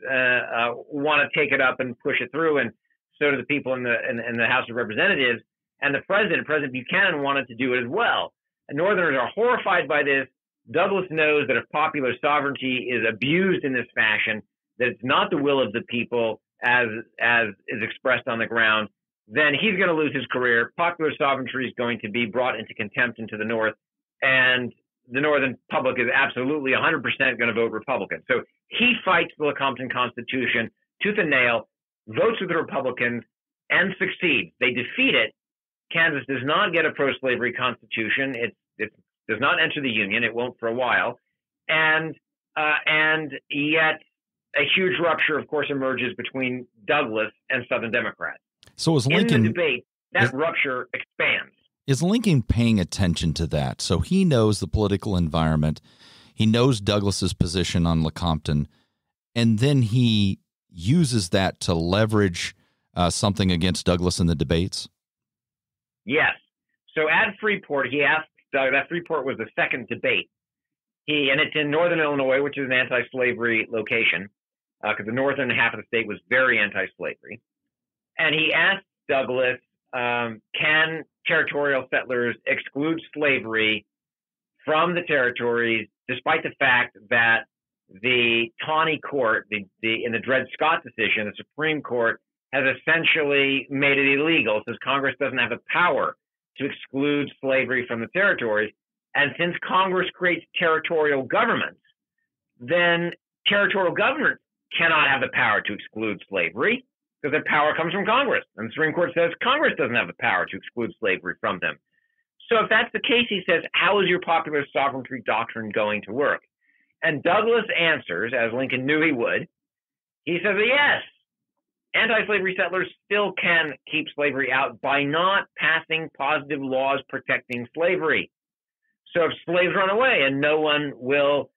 want to take it up and push it through, and so do the people in the House of Representatives. And the President Buchanan, wanted to do it as well. And Northerners are horrified by this. Douglas knows that if popular sovereignty is abused in this fashion, that it's not the will of the people as is expressed on the ground, then he's going to lose his career. Popular sovereignty is going to be brought into contempt into the North, and the Northern public is absolutely 100% going to vote Republican. So he fights the Lecompton Constitution tooth and nail, votes with the Republicans, and succeeds. They defeat it. Kansas does not get a pro-slavery constitution. It does not enter the Union. It won't for a while. And yet a huge rupture, of course, emerges between Douglas and Southern Democrats. So is Lincoln, in the debate, that rupture expands. Is Lincoln paying attention to that? So he knows the political environment. He knows Douglas's position on Lecompton, and then he uses that to leverage something against Douglas in the debates? Yes. So at Freeport, he asked Doug, that Freeport was the second debate. And it's in northern Illinois, which is an anti-slavery location, because the northern half of the state was very anti-slavery. And he asked Douglas, can territorial settlers exclude slavery from the territories, despite the fact that the Taney Court, in the Dred Scott decision, the Supreme Court, has essentially made it illegal, says Congress doesn't have the power to exclude slavery from the territories. And since Congress creates territorial governments, then territorial governments cannot have the power to exclude slavery, because their power comes from Congress. And the Supreme Court says Congress doesn't have the power to exclude slavery from them. So if that's the case, he says, how is your popular sovereignty doctrine going to work? And Douglas answers, as Lincoln knew he would. He says, yes, anti-slavery settlers still can keep slavery out by not passing positive laws protecting slavery. So if slaves run away and no one will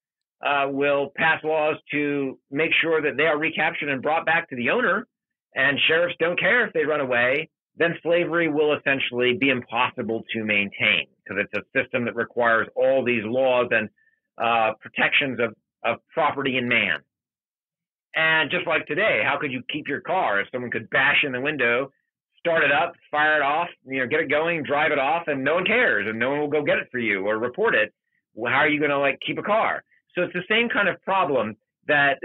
pass laws to make sure that they are recaptured and brought back to the owner, and sheriffs don't care if they run away, then slavery will essentially be impossible to maintain, because it's a system that requires all these laws and protections of property and man. And just like today, how could you keep your car if someone could bash in the window, start it up, fire it off, get it going, drive it off, and no one cares, and no one will go get it for you or report it? Well, how are you going to keep a car? So it's the same kind of problem that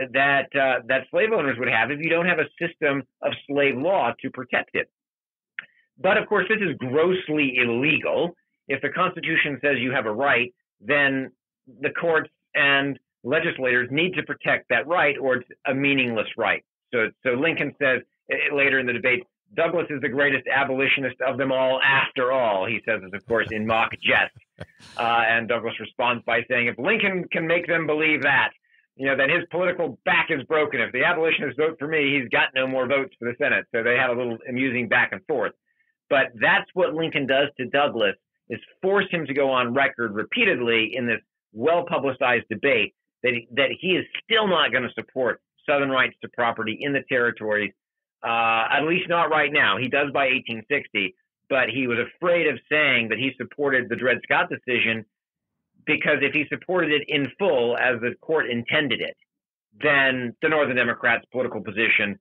slave owners would have if you don't have a system of slave law to protect it. But of course, this is grossly illegal. If the Constitution says you have a right, then the courts and legislators need to protect that right, or it's a meaningless right. So Lincoln says later in the debate, Douglas is the greatest abolitionist of them all after all, he says, of course, in mock jest. And Douglas responds by saying, if Lincoln can make them believe that, then his political back is broken. If the abolitionists vote for me, he's got no more votes for the Senate. So they had a little amusing back and forth. But that's what Lincoln does to Douglas, is force him to go on record repeatedly in this well-publicized debate that he is still not going to support Southern rights to property in the territories, at least not right now. He does by 1860, but he was afraid of saying that he supported the Dred Scott decision, because if he supported it in full as the court intended it, then the Northern Democrats' political position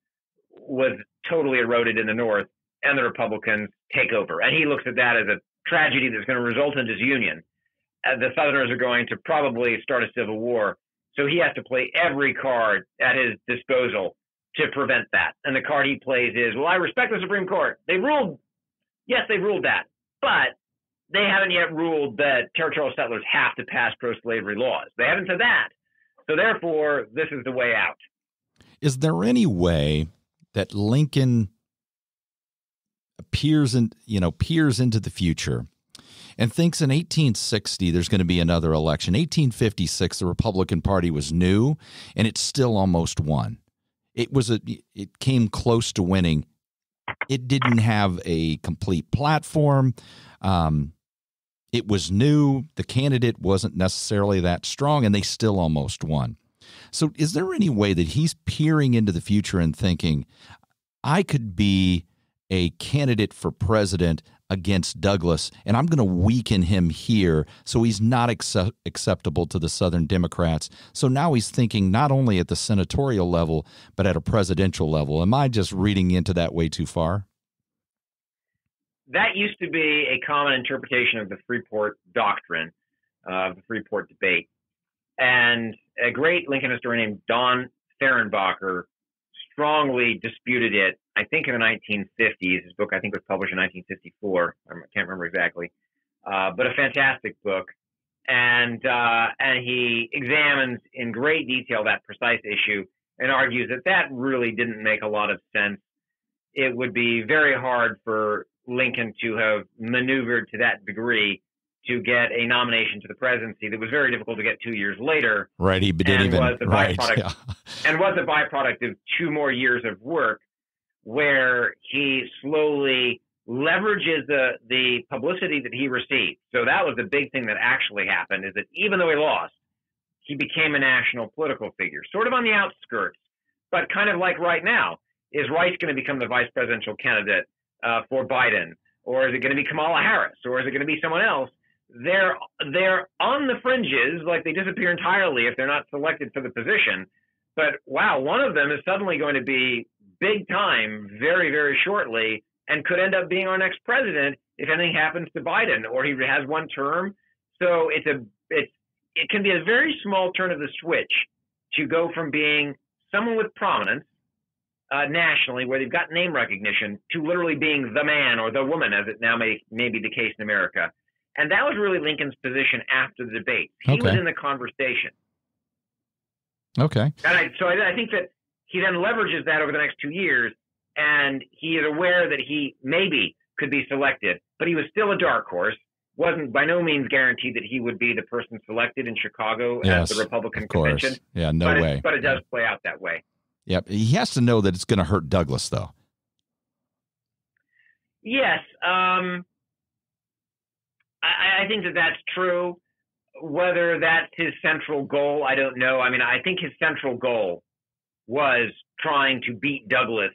was totally eroded in the North, and the Republicans take over. And he looks at that as a tragedy that's going to result in disunion. The Southerners are going to probably start a civil war. So he has to play every card at his disposal to prevent that. And the card he plays is, well, I respect the Supreme Court. They ruled, yes, they ruled that, but they haven't yet ruled that territorial settlers have to pass pro-slavery laws. They haven't said that. So therefore, this is the way out. Is there any way that Lincoln peers into the future and thinks in 1860 there's going to be another election? 1856, the Republican Party was new, and it still almost won. It came close to winning. It didn't have a complete platform. It was new. The candidate wasn't necessarily that strong, and they still almost won. So is there any way that he's peering into the future and thinking, I could be a candidate for president against Douglas, and I'm going to weaken him here so he's not acceptable to the Southern Democrats? So now he's thinking not only at the senatorial level, but at a presidential level. Am I just reading into that way too far? That used to be a common interpretation of the Freeport Doctrine, the Freeport debate. And a great Lincoln historian named Don Fehrenbacher strongly disputed it, I think in the 1950s. His book, I think, was published in 1954. I can't remember exactly. But a fantastic book. And he examines in great detail that precise issue and argues that really didn't make a lot of sense. It would be very hard for Lincoln to have maneuvered to that degree to get a nomination to the presidency that was very difficult to get 2 years later. Right, he didn't even. Was a byproduct of 2 more years of work, where he slowly leverages the publicity that he received. So that was the big thing that actually happened, is that even though he lost, he became a national political figure, sort of on the outskirts, but kind of like right now. Is Rice going to become the vice presidential candidate for Biden, or is it going to be Kamala Harris, or is it going to be someone else? They're on the fringes, like they disappear entirely if they're not selected for the position. But wow, one of them is suddenly going to be big time very, very shortly, and could end up being our next president if anything happens to Biden, or he has one term. So it can be a very small turn of the switch to go from being someone with prominence nationally, where they've got name recognition, to literally being the man or the woman, as it now may be the case in America. And that was really Lincoln's position after the debate. He was in the conversation. Okay. And I think that he then leverages that over the next 2 years, and he is aware that he maybe could be selected, but he was still a dark horse. Wasn't by no means guaranteed that he would be the person selected in Chicago at the Republican convention. Yeah, no way. But it does play out that way. Yeah, he has to know that it's going to hurt Douglas, though. Yes. I think that that's true. Whether that's his central goal, I don't know. I mean, I think his central goal was trying to beat Douglas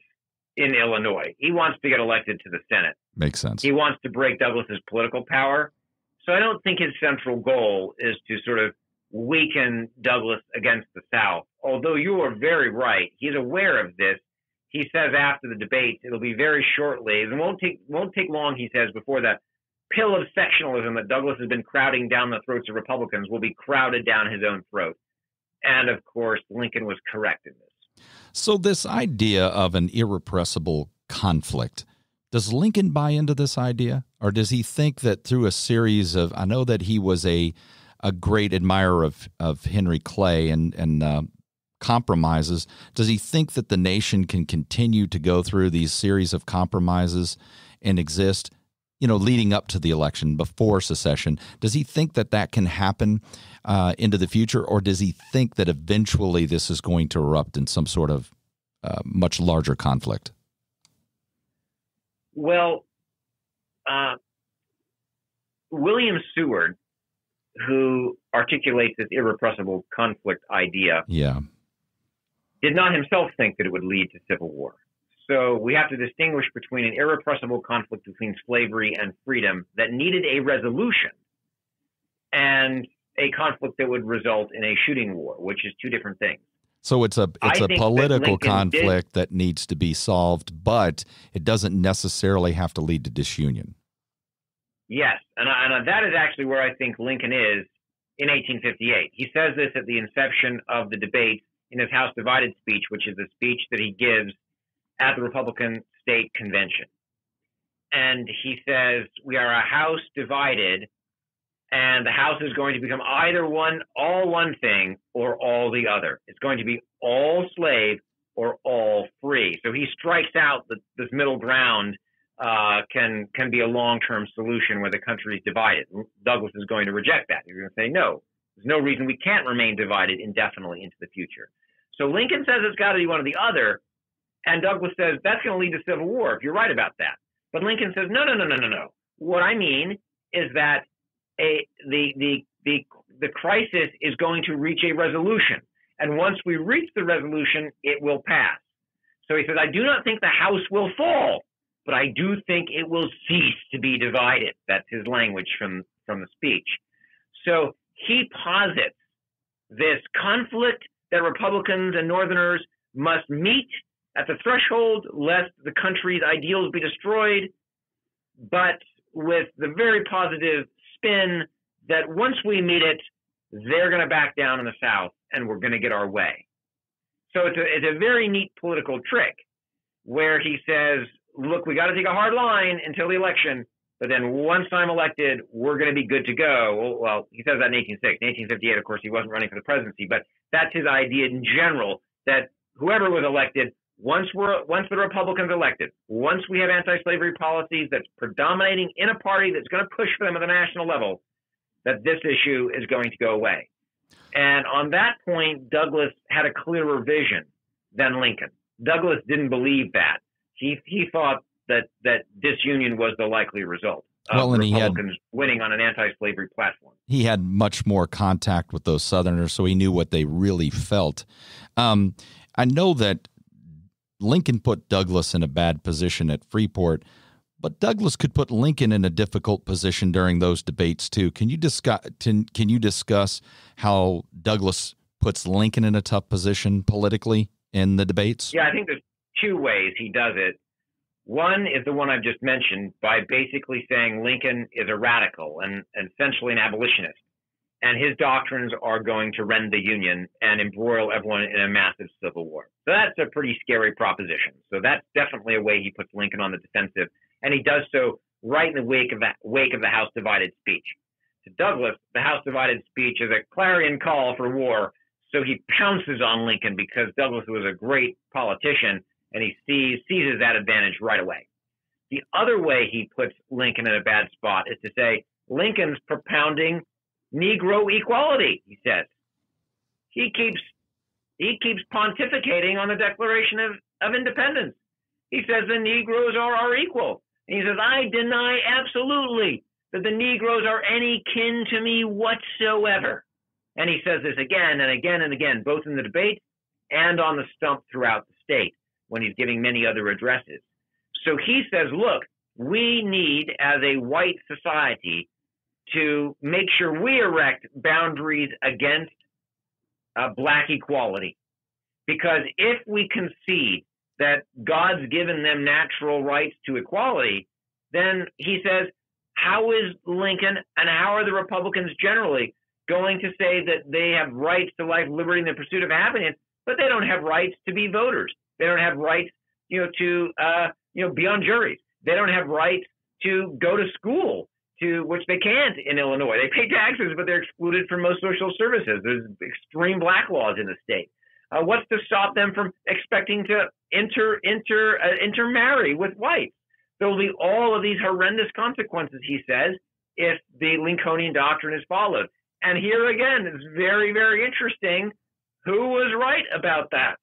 in Illinois. He wants to get elected to the Senate. Makes sense. He wants to break Douglas's political power. So I don't think his central goal is to sort of weaken Douglas against the South. Although you are very right. He's aware of this. He says after the debate, it'll be very shortly. It won't take long, he says, before the pill of sectionalism that Douglas has been crowding down the throats of Republicans will be crowded down his own throat. And, of course, Lincoln was correct in this. So this idea of an irrepressible conflict, does Lincoln buy into this idea? Or does he think that through a series of – I know that he was a great admirer of Henry Clay and compromises. Does he think that the nation can continue to go through these series of compromises and exist? leading up to the election, before secession. Does he think that that can happen into the future, or does he think that eventually this is going to erupt in some sort of much larger conflict? Well, William Seward, who articulates this irrepressible conflict idea, did not himself think that it would lead to civil war. So we have to distinguish between an irrepressible conflict between slavery and freedom that needed a resolution and a conflict that would result in a shooting war, which is two different things. So it's a political conflict that needs to be solved, but it doesn't necessarily have to lead to disunion. Yes, and that is actually where I think Lincoln is in 1858. He says this at the inception of the debate in his House Divided speech, which is a speech that he gives at the Republican State Convention. And he says, we are a house divided, and the house is going to become either all one thing or all the other. It's going to be all slave or all free. So he strikes out that this middle ground can be a long-term solution where the country is divided. Douglas is going to reject that. He's going to say, no, there's no reason we can't remain divided indefinitely into the future. So Lincoln says it's got to be one or the other, and Douglas says that's going to lead to civil war if you're right about that. But Lincoln says, no. What I mean is that the crisis is going to reach a resolution, and once we reach the resolution, it will pass. So he says, I do not think the house will fall, but I do think it will cease to be divided. That's his language from the speech. So he posits this conflict that Republicans and Northerners must meet at the threshold, lest the country's ideals be destroyed, but with the very positive spin that once we meet it, they're going to back down in the South and we're going to get our way. So it's a very neat political trick where he says, look, we got to take a hard line until the election, but then once I'm elected, we're going to be good to go. Well, he says that in 1806. In 1858, of course, he wasn't running for the presidency, but that's his idea in general, that whoever was elected, once the Republicans elected, once we have anti-slavery policies that's predominating in a party that's going to push for them at the national level, that this issue is going to go away. And on that point, Douglas had a clearer vision than Lincoln. Douglas didn't believe that. He thought that disunion was the likely result of Republicans winning on an anti-slavery platform. He had much more contact with those Southerners, so he knew what they really felt. I know that Lincoln put Douglas in a bad position at Freeport, but Douglas could put Lincoln in a difficult position during those debates too. Can you discuss how Douglas puts Lincoln in a tough position politically in the debates? Yeah, I think there's two ways he does it. One is the one I've just mentioned, by basically saying Lincoln is a radical and essentially an abolitionist, and his doctrines are going to rend the Union and embroil everyone in a massive civil war. So that's a pretty scary proposition. So that's definitely a way he puts Lincoln on the defensive, and he does so right in the wake of the House Divided speech. To Douglas, the House Divided speech is a clarion call for war, so he pounces on Lincoln because Douglas was a great politician, and he seizes that advantage right away. The other way he puts Lincoln in a bad spot is to say Lincoln's propounding Negro equality, he says. He keeps pontificating on the Declaration of Independence. He says the Negroes are our equal. And he says, I deny absolutely that the Negroes are any kin to me whatsoever. And he says this again and again and again, both in the debate and on the stump throughout the state when he's giving many other addresses. So he says, look, we need, as a white society, to make sure we erect boundaries against black equality. Because if we concede that God's given them natural rights to equality, then he says, how is Lincoln and how are the Republicans generally going to say that they have rights to life, liberty, and the pursuit of happiness, but they don't have rights to be voters? They don't have rights, to be on juries. They don't have rights to go to school, which they can't in Illinois. They pay taxes, but they're excluded from most social services. There's extreme black laws in the state. What's to stop them from expecting to intermarry with whites? There will be all of these horrendous consequences, he says, if the Lincolnian doctrine is followed. And here again, it's very, very interesting. Who was right about that?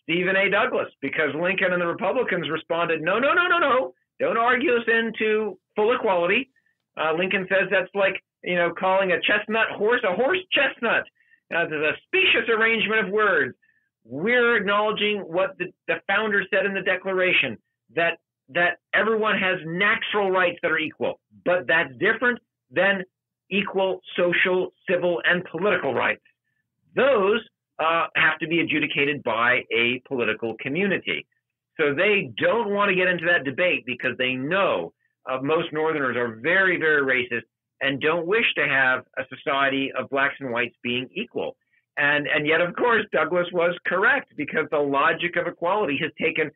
Stephen A. Douglas, because Lincoln and the Republicans responded, no. Don't argue us into full equality. Lincoln says that's like, calling a chestnut horse a horse chestnut. There's a specious arrangement of words. We're acknowledging what the founder said in the Declaration, that everyone has natural rights that are equal, but that's different than equal social, civil, and political rights. Those have to be adjudicated by a political community. So they don't want to get into that debate because they know most Northerners are very, very racist and don't wish to have a society of blacks and whites being equal. And yet, of course, Douglas was correct, because the logic of equality has taken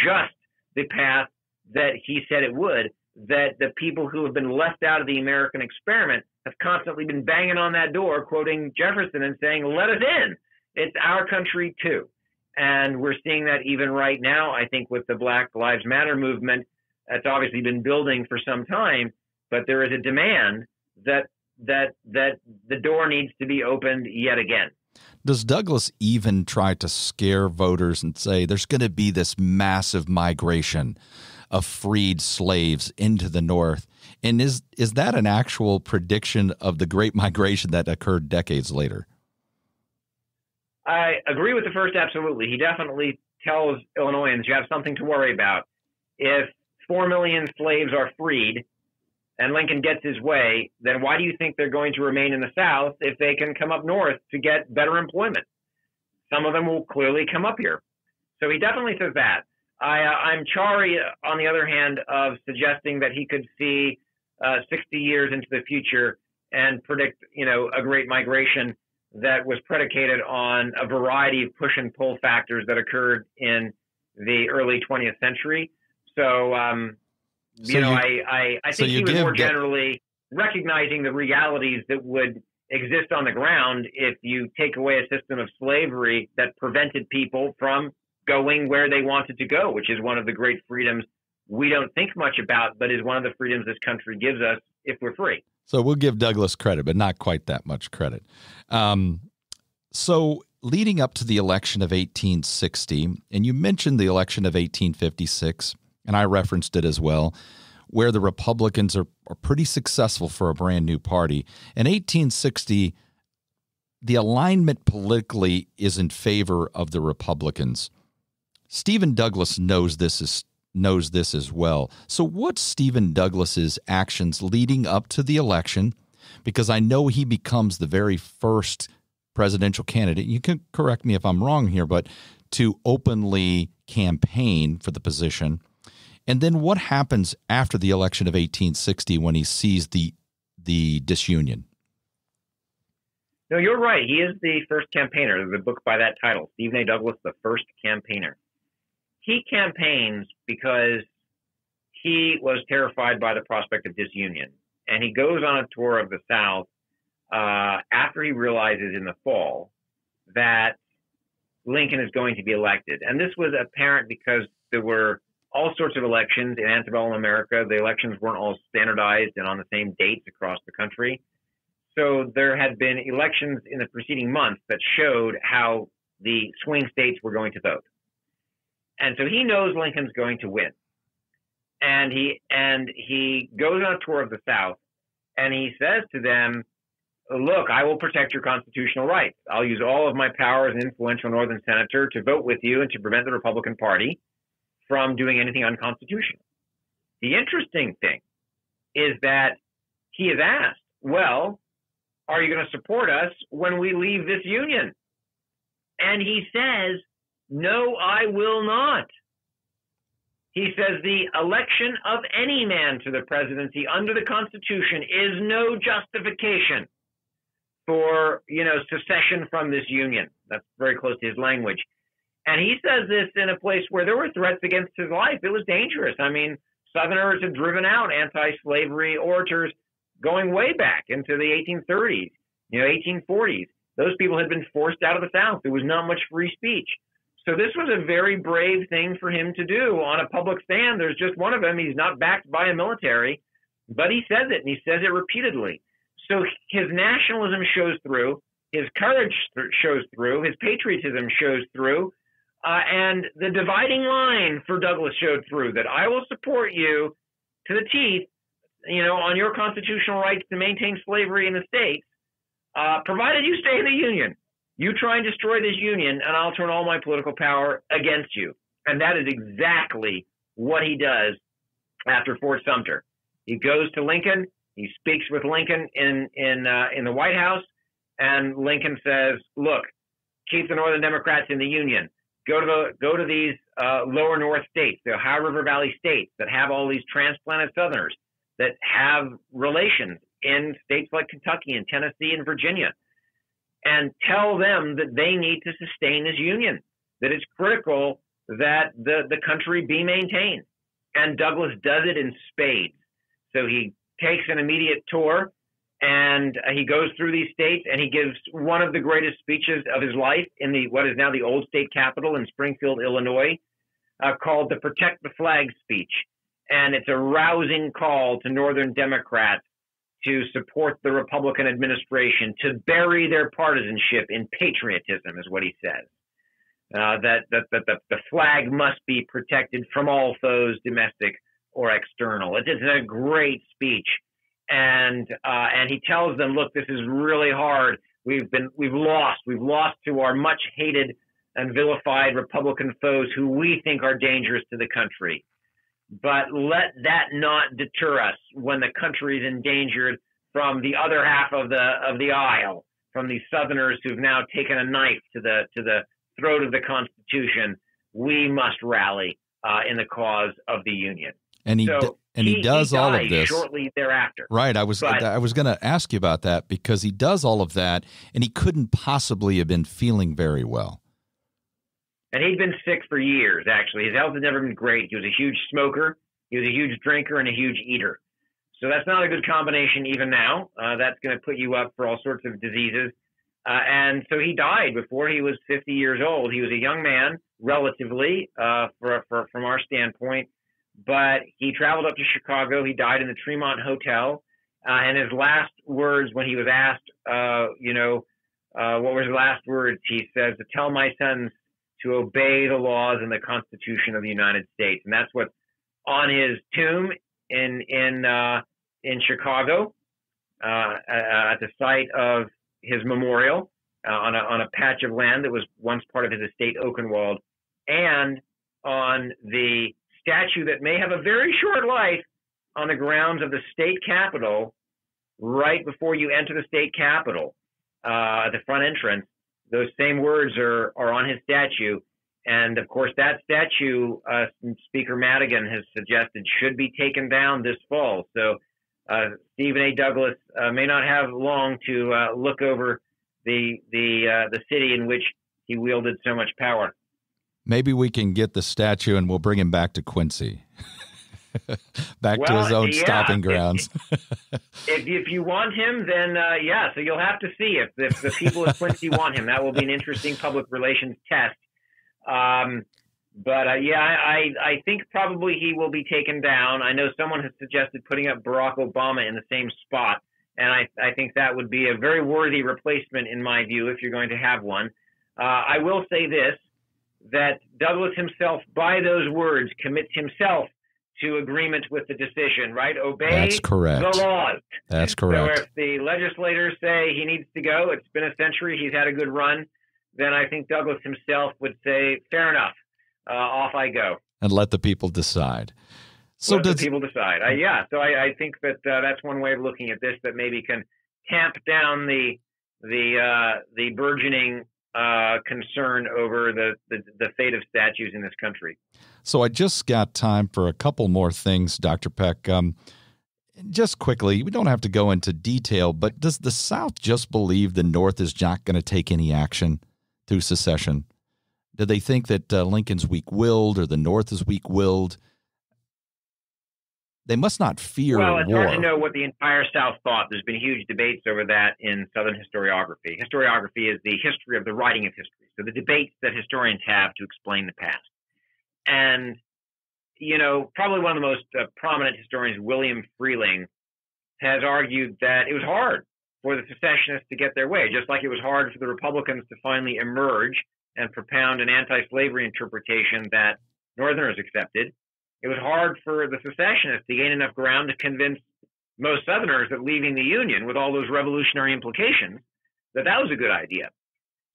just the path that he said it would, that the people who have been left out of the American experiment have constantly been banging on that door, quoting Jefferson and saying, let us in. It's our country too. And we're seeing that even right now, I think, with the Black Lives Matter movement. It's obviously been building for some time, but there is a demand that the door needs to be opened yet again. Does Douglas even try to scare voters and say there's going to be this massive migration of freed slaves into the North? And is that an actual prediction of the Great Migration that occurred decades later? I agree with the first, absolutely. He definitely tells Illinoisans you have something to worry about. If 4 million slaves are freed and Lincoln gets his way, then why do you think they're going to remain in the South if they can come up north to get better employment? Some of them will clearly come up here. So he definitely says that. I'm chary, on the other hand, of suggesting that he could see 60 years into the future and predict, a great migration that was predicated on a variety of push and pull factors that occurred in the early 20th century. So, I think he was more generally recognizing the realities that would exist on the ground if you take away a system of slavery that prevented people from going where they wanted to go, which is one of the great freedoms we don't think much about, but is one of the freedoms this country gives us if we're free. So we'll give Douglas credit, but not quite that much credit. So leading up to the election of 1860, and you mentioned the election of 1856, and I referenced it as well, where the Republicans are pretty successful for a brand new party. In 1860, the alignment politically is in favor of the Republicans. Stephen Douglas knows this as well. So what's Stephen Douglas's actions leading up to the election? Because I know he becomes the very first presidential candidate, you can correct me if I'm wrong here, but to openly campaign for the position. And then what happens after the election of 1860 when he sees the disunion? No, you're right. He is the first campaigner. There's a book by that title, Stephen A. Douglas, The First Campaigner. He campaigns because he was terrified by the prospect of disunion. And he goes on a tour of the South after he realizes in the fall that Lincoln is going to be elected. And this was apparent because there were all sorts of elections in antebellum America. The elections weren't all standardized and on the same dates across the country. So there had been elections in the preceding months that showed how the swing states were going to vote. And so he knows Lincoln's going to win. And he goes on a tour of the South, and he says to them, look, I will protect your constitutional rights. I'll use all of my power as an influential Northern senator to vote with you and to prevent the Republican Party from doing anything unconstitutional. The interesting thing is that he is asked, well, are you going to support us when we leave this union? And he says, no, I will not. He says the election of any man to the presidency under the Constitution is no justification for, secession from this union. That's very close to his language. And he says this in a place where there were threats against his life. It was dangerous. I mean, Southerners had driven out anti-slavery orators going way back into the 1830s, 1840s. Those people had been forced out of the South. There was not much free speech. So this was a very brave thing for him to do on a public stand. There's just one of them. He's not backed by a military, but he says it, and he says it repeatedly. So his nationalism shows through, his courage shows through, his patriotism shows through, and the dividing line for Douglas showed through, that I will support you to the teeth, on your constitutional rights to maintain slavery in the states, provided you stay in the Union. You try and destroy this Union, and I'll turn all my political power against you. And that is exactly what he does after Fort Sumter. He goes to Lincoln. He speaks with Lincoln in the White House, and Lincoln says, "Look, keep the Northern Democrats in the Union. Go to these lower North states, the Ohio River Valley states that have all these transplanted Southerners that have relations in states like Kentucky and Tennessee and Virginia, and tell them that they need to sustain this Union, that it's critical that the country be maintained." And Douglas does it in spades. So he takes an immediate tour, and he goes through these states, and he gives one of the greatest speeches of his life in what is now the old state capitol in Springfield, Illinois, called the Protect the Flag speech. And it's a rousing call to Northern Democrats to support the Republican administration, to bury their partisanship in patriotism, is what he says. That the flag must be protected from all foes, domestic or external. It's a great speech, and he tells them, "Look, this is really hard. We've lost to our much hated and vilified Republican foes who we think are dangerous to the country. But let that not deter us when the country is endangered from the other half of the aisle, from these Southerners who've now taken a knife to the throat of the Constitution. We must rally in the cause of the Union." And he does all of this shortly thereafter. Right. I was going to ask you about that, because he does all of that, and he couldn't possibly have been feeling very well. And he'd been sick for years, actually. His health had never been great. He was a huge smoker, he was a huge drinker, and a huge eater. So that's not a good combination even now. That's going to put you up for all sorts of diseases. And so he died before he was 50 years old. He was a young man, relatively, from our standpoint. But he traveled up to Chicago. He died in the Tremont Hotel. And his last words, when he was asked, what were his last words? He says, "To tell my sons to obey the laws and the Constitution of the United States." And that's what's on his tomb in Chicago, at the site of his memorial, on a patch of land that was once part of his estate, Oakenwald, and on the statue that may have a very short life on the grounds of the state capitol, right before you enter the state capitol, at the front entrance. Those same words are on his statue. And of course, that statue, Speaker Madigan has suggested, should be taken down this fall. So Stephen A. Douglas may not have long to look over the city in which he wielded so much power. Maybe we can get the statue and we'll bring him back to Quincy, to his own stomping grounds. If you want him, then so you'll have to see if the people of Quincy want him. That will be an interesting public relations test. I think probably he will be taken down. I know someone has suggested putting up Barack Obama in the same spot, and I think that would be a very worthy replacement, in my view, if you're going to have one. I will say this, that Douglas himself, by those words, commits himself to agreement with the decision, right? Obey That's correct. the laws. That's correct. So if the legislators say he needs to go, it's been a century, he's had a good run, then I think Douglas himself would say, fair enough, off I go. And let the people decide. So let the people decide. So I think that that's one way of looking at this that maybe can tamp down the burgeoning concern over the fate of statues in this country. So I just got time for a couple more things, Dr. Peck. Just quickly, we don't have to go into detail, but does the South just believe the North is not going to take any action through secession? Do they think that Lincoln's weak-willed or the North is weak-willed? they must not fear Well, it's war. hard to know what the entire South thought. There's been huge debates over that in Southern historiography. Historiography is the history of the writing of history. So the debates that historians have to explain the past. And, probably one of the most prominent historians, William Freeling, has argued that it was hard for the secessionists to get their way, just like it was hard for the Republicans to finally emerge and propound an anti-slavery interpretation that Northerners accepted. It was hard for the secessionists to gain enough ground to convince most Southerners that leaving the Union, with all those revolutionary implications, that was a good idea.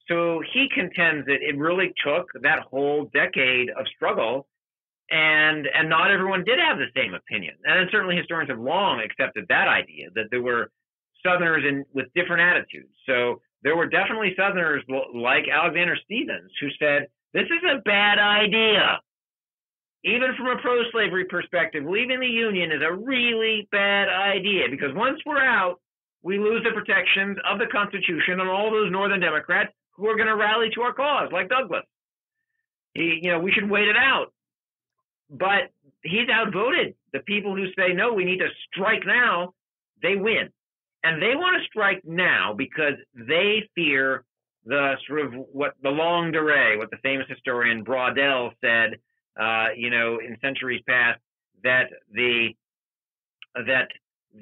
So he contends that it really took that whole decade of struggle, and not everyone did have the same opinion. And certainly historians have long accepted that idea, that there were Southerners with different attitudes. So there were definitely Southerners like Alexander Stephens who said, this is a bad idea. Even from a pro-slavery perspective, leaving the Union is a really bad idea, because once we're out, we lose the protections of the Constitution and all those Northern Democrats who are going to rally to our cause, like Douglas. We should wait it out. But he's outvoted the people who say, no, we need to strike now. They win. And they want to strike now because they fear the sort of the longue durée, what the famous historian Braudel said, in centuries past, that the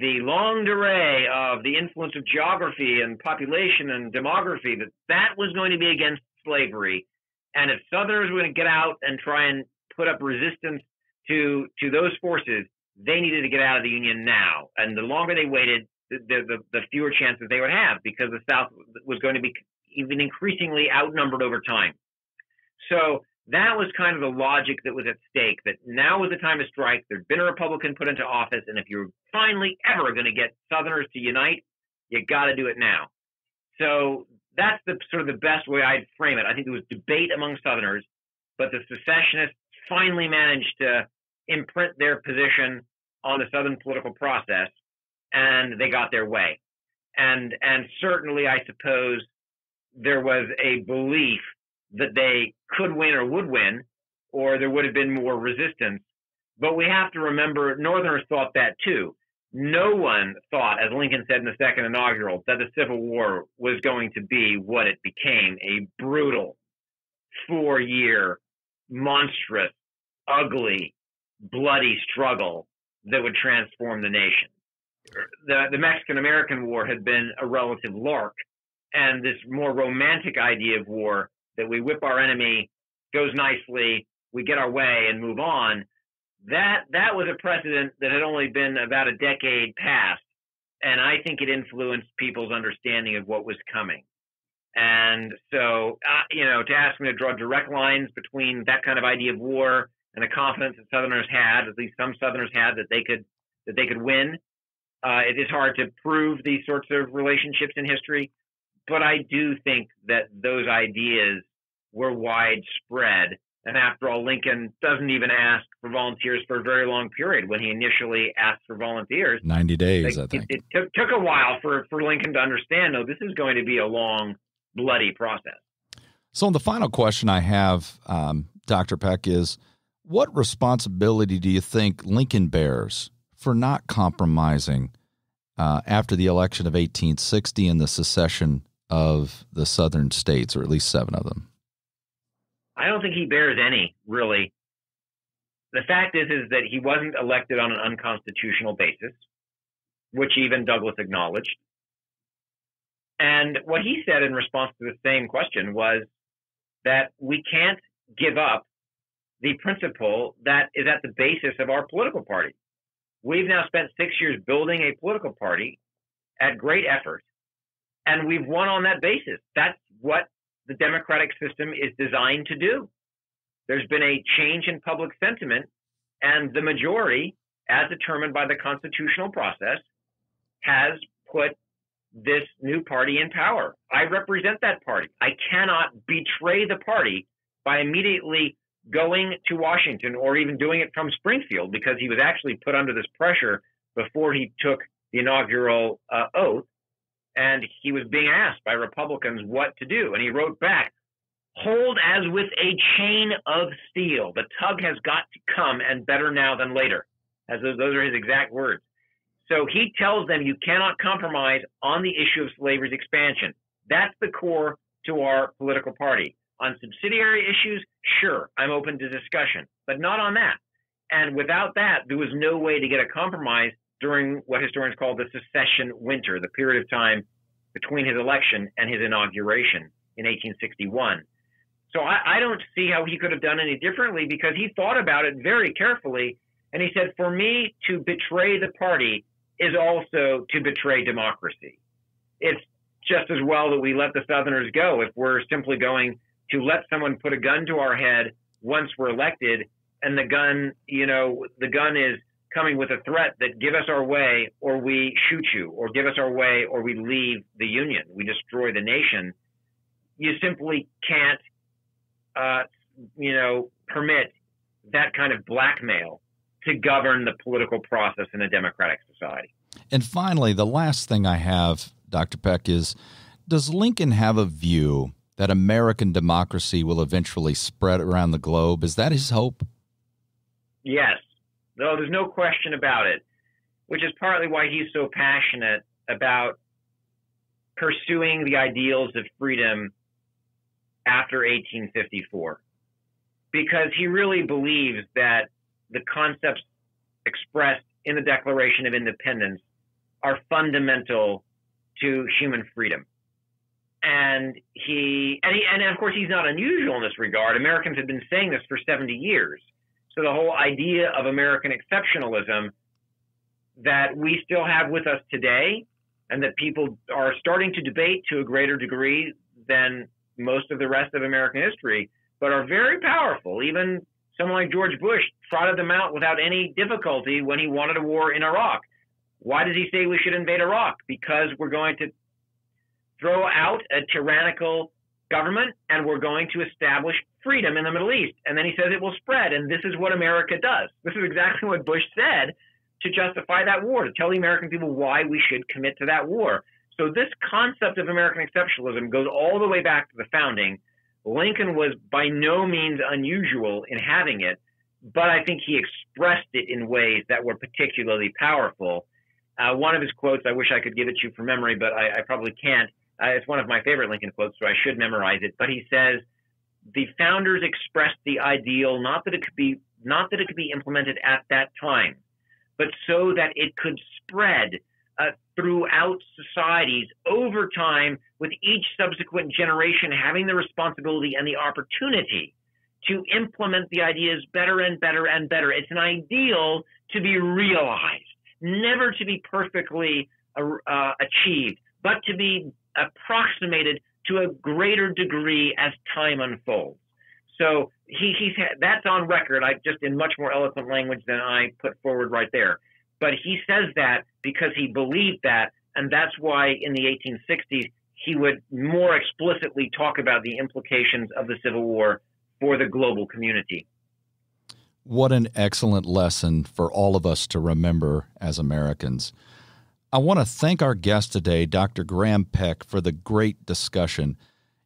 longue durée of the influence of geography and population and demography, that was going to be against slavery. And if Southerners were going to get out and try and put up resistance to those forces, they needed to get out of the Union now. And the longer they waited, the fewer chances they would have, because the South was going to be even increasingly outnumbered over time. So that was kind of the logic that was at stake, that now was the time to strike. There'd been a Republican put into office, and if you're finally ever going to get Southerners to unite, you got to do it now. So that's the sort of the best way I'd frame it. I think there was debate among Southerners, but the secessionists finally managed to imprint their position on the Southern political process, and they got their way. And certainly, I suppose, there was a belief that they could win or would win, or there would have been more resistance. But we have to remember, Northerners thought that too. No one thought, as Lincoln said in the second inaugural, that the Civil War was going to be what it became, a brutal, 4-year, monstrous, ugly, bloody struggle that would transform the nation. The Mexican-American War had been a relative lark, and this more romantic idea of war, that we whip our enemy, goes nicely, we get our way and move on, that was a precedent that had only been about a decade past, and I think it influenced people's understanding of what was coming. And so, to ask me to draw direct lines between that kind of idea of war and the confidence that Southerners had, at least some Southerners had, that they could win, it is hard to prove these sorts of relationships in history. But I do think that those ideas were widespread. And after all, Lincoln doesn't even ask for volunteers for a very long period. When he initially asked for volunteers, 90 days, I think. It took a while for Lincoln to understand, no, this is going to be a long, bloody process. So the final question I have, Dr. Peck, is what responsibility do you think Lincoln bears for not compromising after the election of 1860 and the secession of the southern states, or at least 7 of them? I don't think he bears any, really. The fact is that he wasn't elected on an unconstitutional basis, which even Douglas acknowledged. And what he said in response to the same question was that we can't give up the principle that is at the basis of our political party. We've now spent 6 years building a political party at great effort, and we've won on that basis. That's what the democratic system is designed to do. There's been a change in public sentiment, and the majority, as determined by the constitutional process, has put this new party in power. I represent that party. I cannot betray the party by immediately going to Washington or even doing it from Springfield, because he was actually put under this pressure before he took the inaugural oath. And he was being asked by Republicans what to do. And he wrote back, "Hold as with a chain of steel. The tug has got to come, and better now than later." Those are his exact words. So he tells them you cannot compromise on the issue of slavery's expansion. That's the core to our political party. On subsidiary issues, sure, I'm open to discussion, but not on that. And without that, there was no way to get a compromise during what historians call the secession winter, the period of time between his election and his inauguration in 1861. So I don't see how he could have done any differently, because he thought about it very carefully. And he said, for me to betray the party is also to betray democracy. It's just as well that we let the Southerners go if we're simply going to let someone put a gun to our head once we're elected, and the gun is coming with a threat that give us our way or we shoot you, or give us our way or we leave the Union, we destroy the nation. You simply can't, permit that kind of blackmail to govern the political process in a democratic society. And finally, the last thing I have, Dr. Peck, is, does Lincoln have a view that American democracy will eventually spread around the globe? Is that his hope? Yes. No, there's no question about it, which is partly why he's so passionate about pursuing the ideals of freedom after 1854, because he really believes that the concepts expressed in the Declaration of Independence are fundamental to human freedom. And of course, he's not unusual in this regard. Americans have been saying this for 70 years. So the whole idea of American exceptionalism that we still have with us today, and that people are starting to debate to a greater degree than most of the rest of American history, but are very powerful. Even someone like George Bush trotted them out without any difficulty when he wanted a war in Iraq. Why did he say we should invade Iraq? Because we're going to throw out a tyrannical government and we're going to establish freedom in the Middle East. And then he says it will spread, and this is what America does. This is exactly what Bush said to justify that war, to tell the American people why we should commit to that war. So this concept of American exceptionalism goes all the way back to the founding. Lincoln was by no means unusual in having it, but I think he expressed it in ways that were particularly powerful. One of his quotes, I wish I could give it to you from memory, but I probably can't. It's one of my favorite Lincoln quotes, so I should memorize it. But he says, the founders expressed the ideal not that it could be implemented at that time, but so that it could spread throughout societies over time, with each subsequent generation having the responsibility and the opportunity to implement the ideas better and better and better. It's an ideal to be realized, never to be perfectly achieved, but to be approximated to a greater degree as time unfolds. So that's on record, just in much more eloquent language than I put forward right there. But he says that because he believed that, and that's why in the 1860s he would more explicitly talk about the implications of the Civil War for the global community. What an excellent lesson for all of us to remember as Americans. I want to thank our guest today, Dr. Graham Peck, for the great discussion.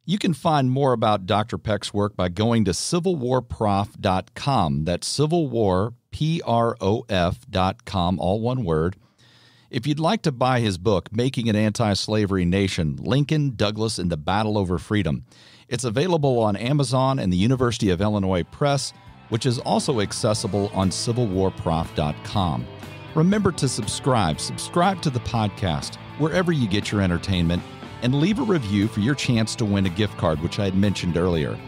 You can find more about Dr. Peck's work by going to civilwarprof.com. That's civilwarprof.com, all one word. If you'd like to buy his book, Making an Anti-Slavery Nation, Lincoln, Douglas, and the Battle Over Freedom, it's available on Amazon and the University of Illinois Press, which is also accessible on civilwarprof.com. Remember to subscribe to the podcast wherever you get your entertainment, and leave a review for your chance to win a gift card, which I had mentioned earlier.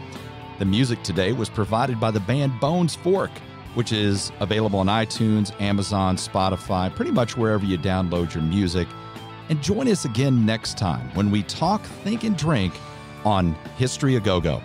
The music today was provided by the band Bones Fork, which is available on iTunes, Amazon, Spotify, pretty much wherever you download your music. And join us again next time when we talk, think, and drink on History A Go-Go.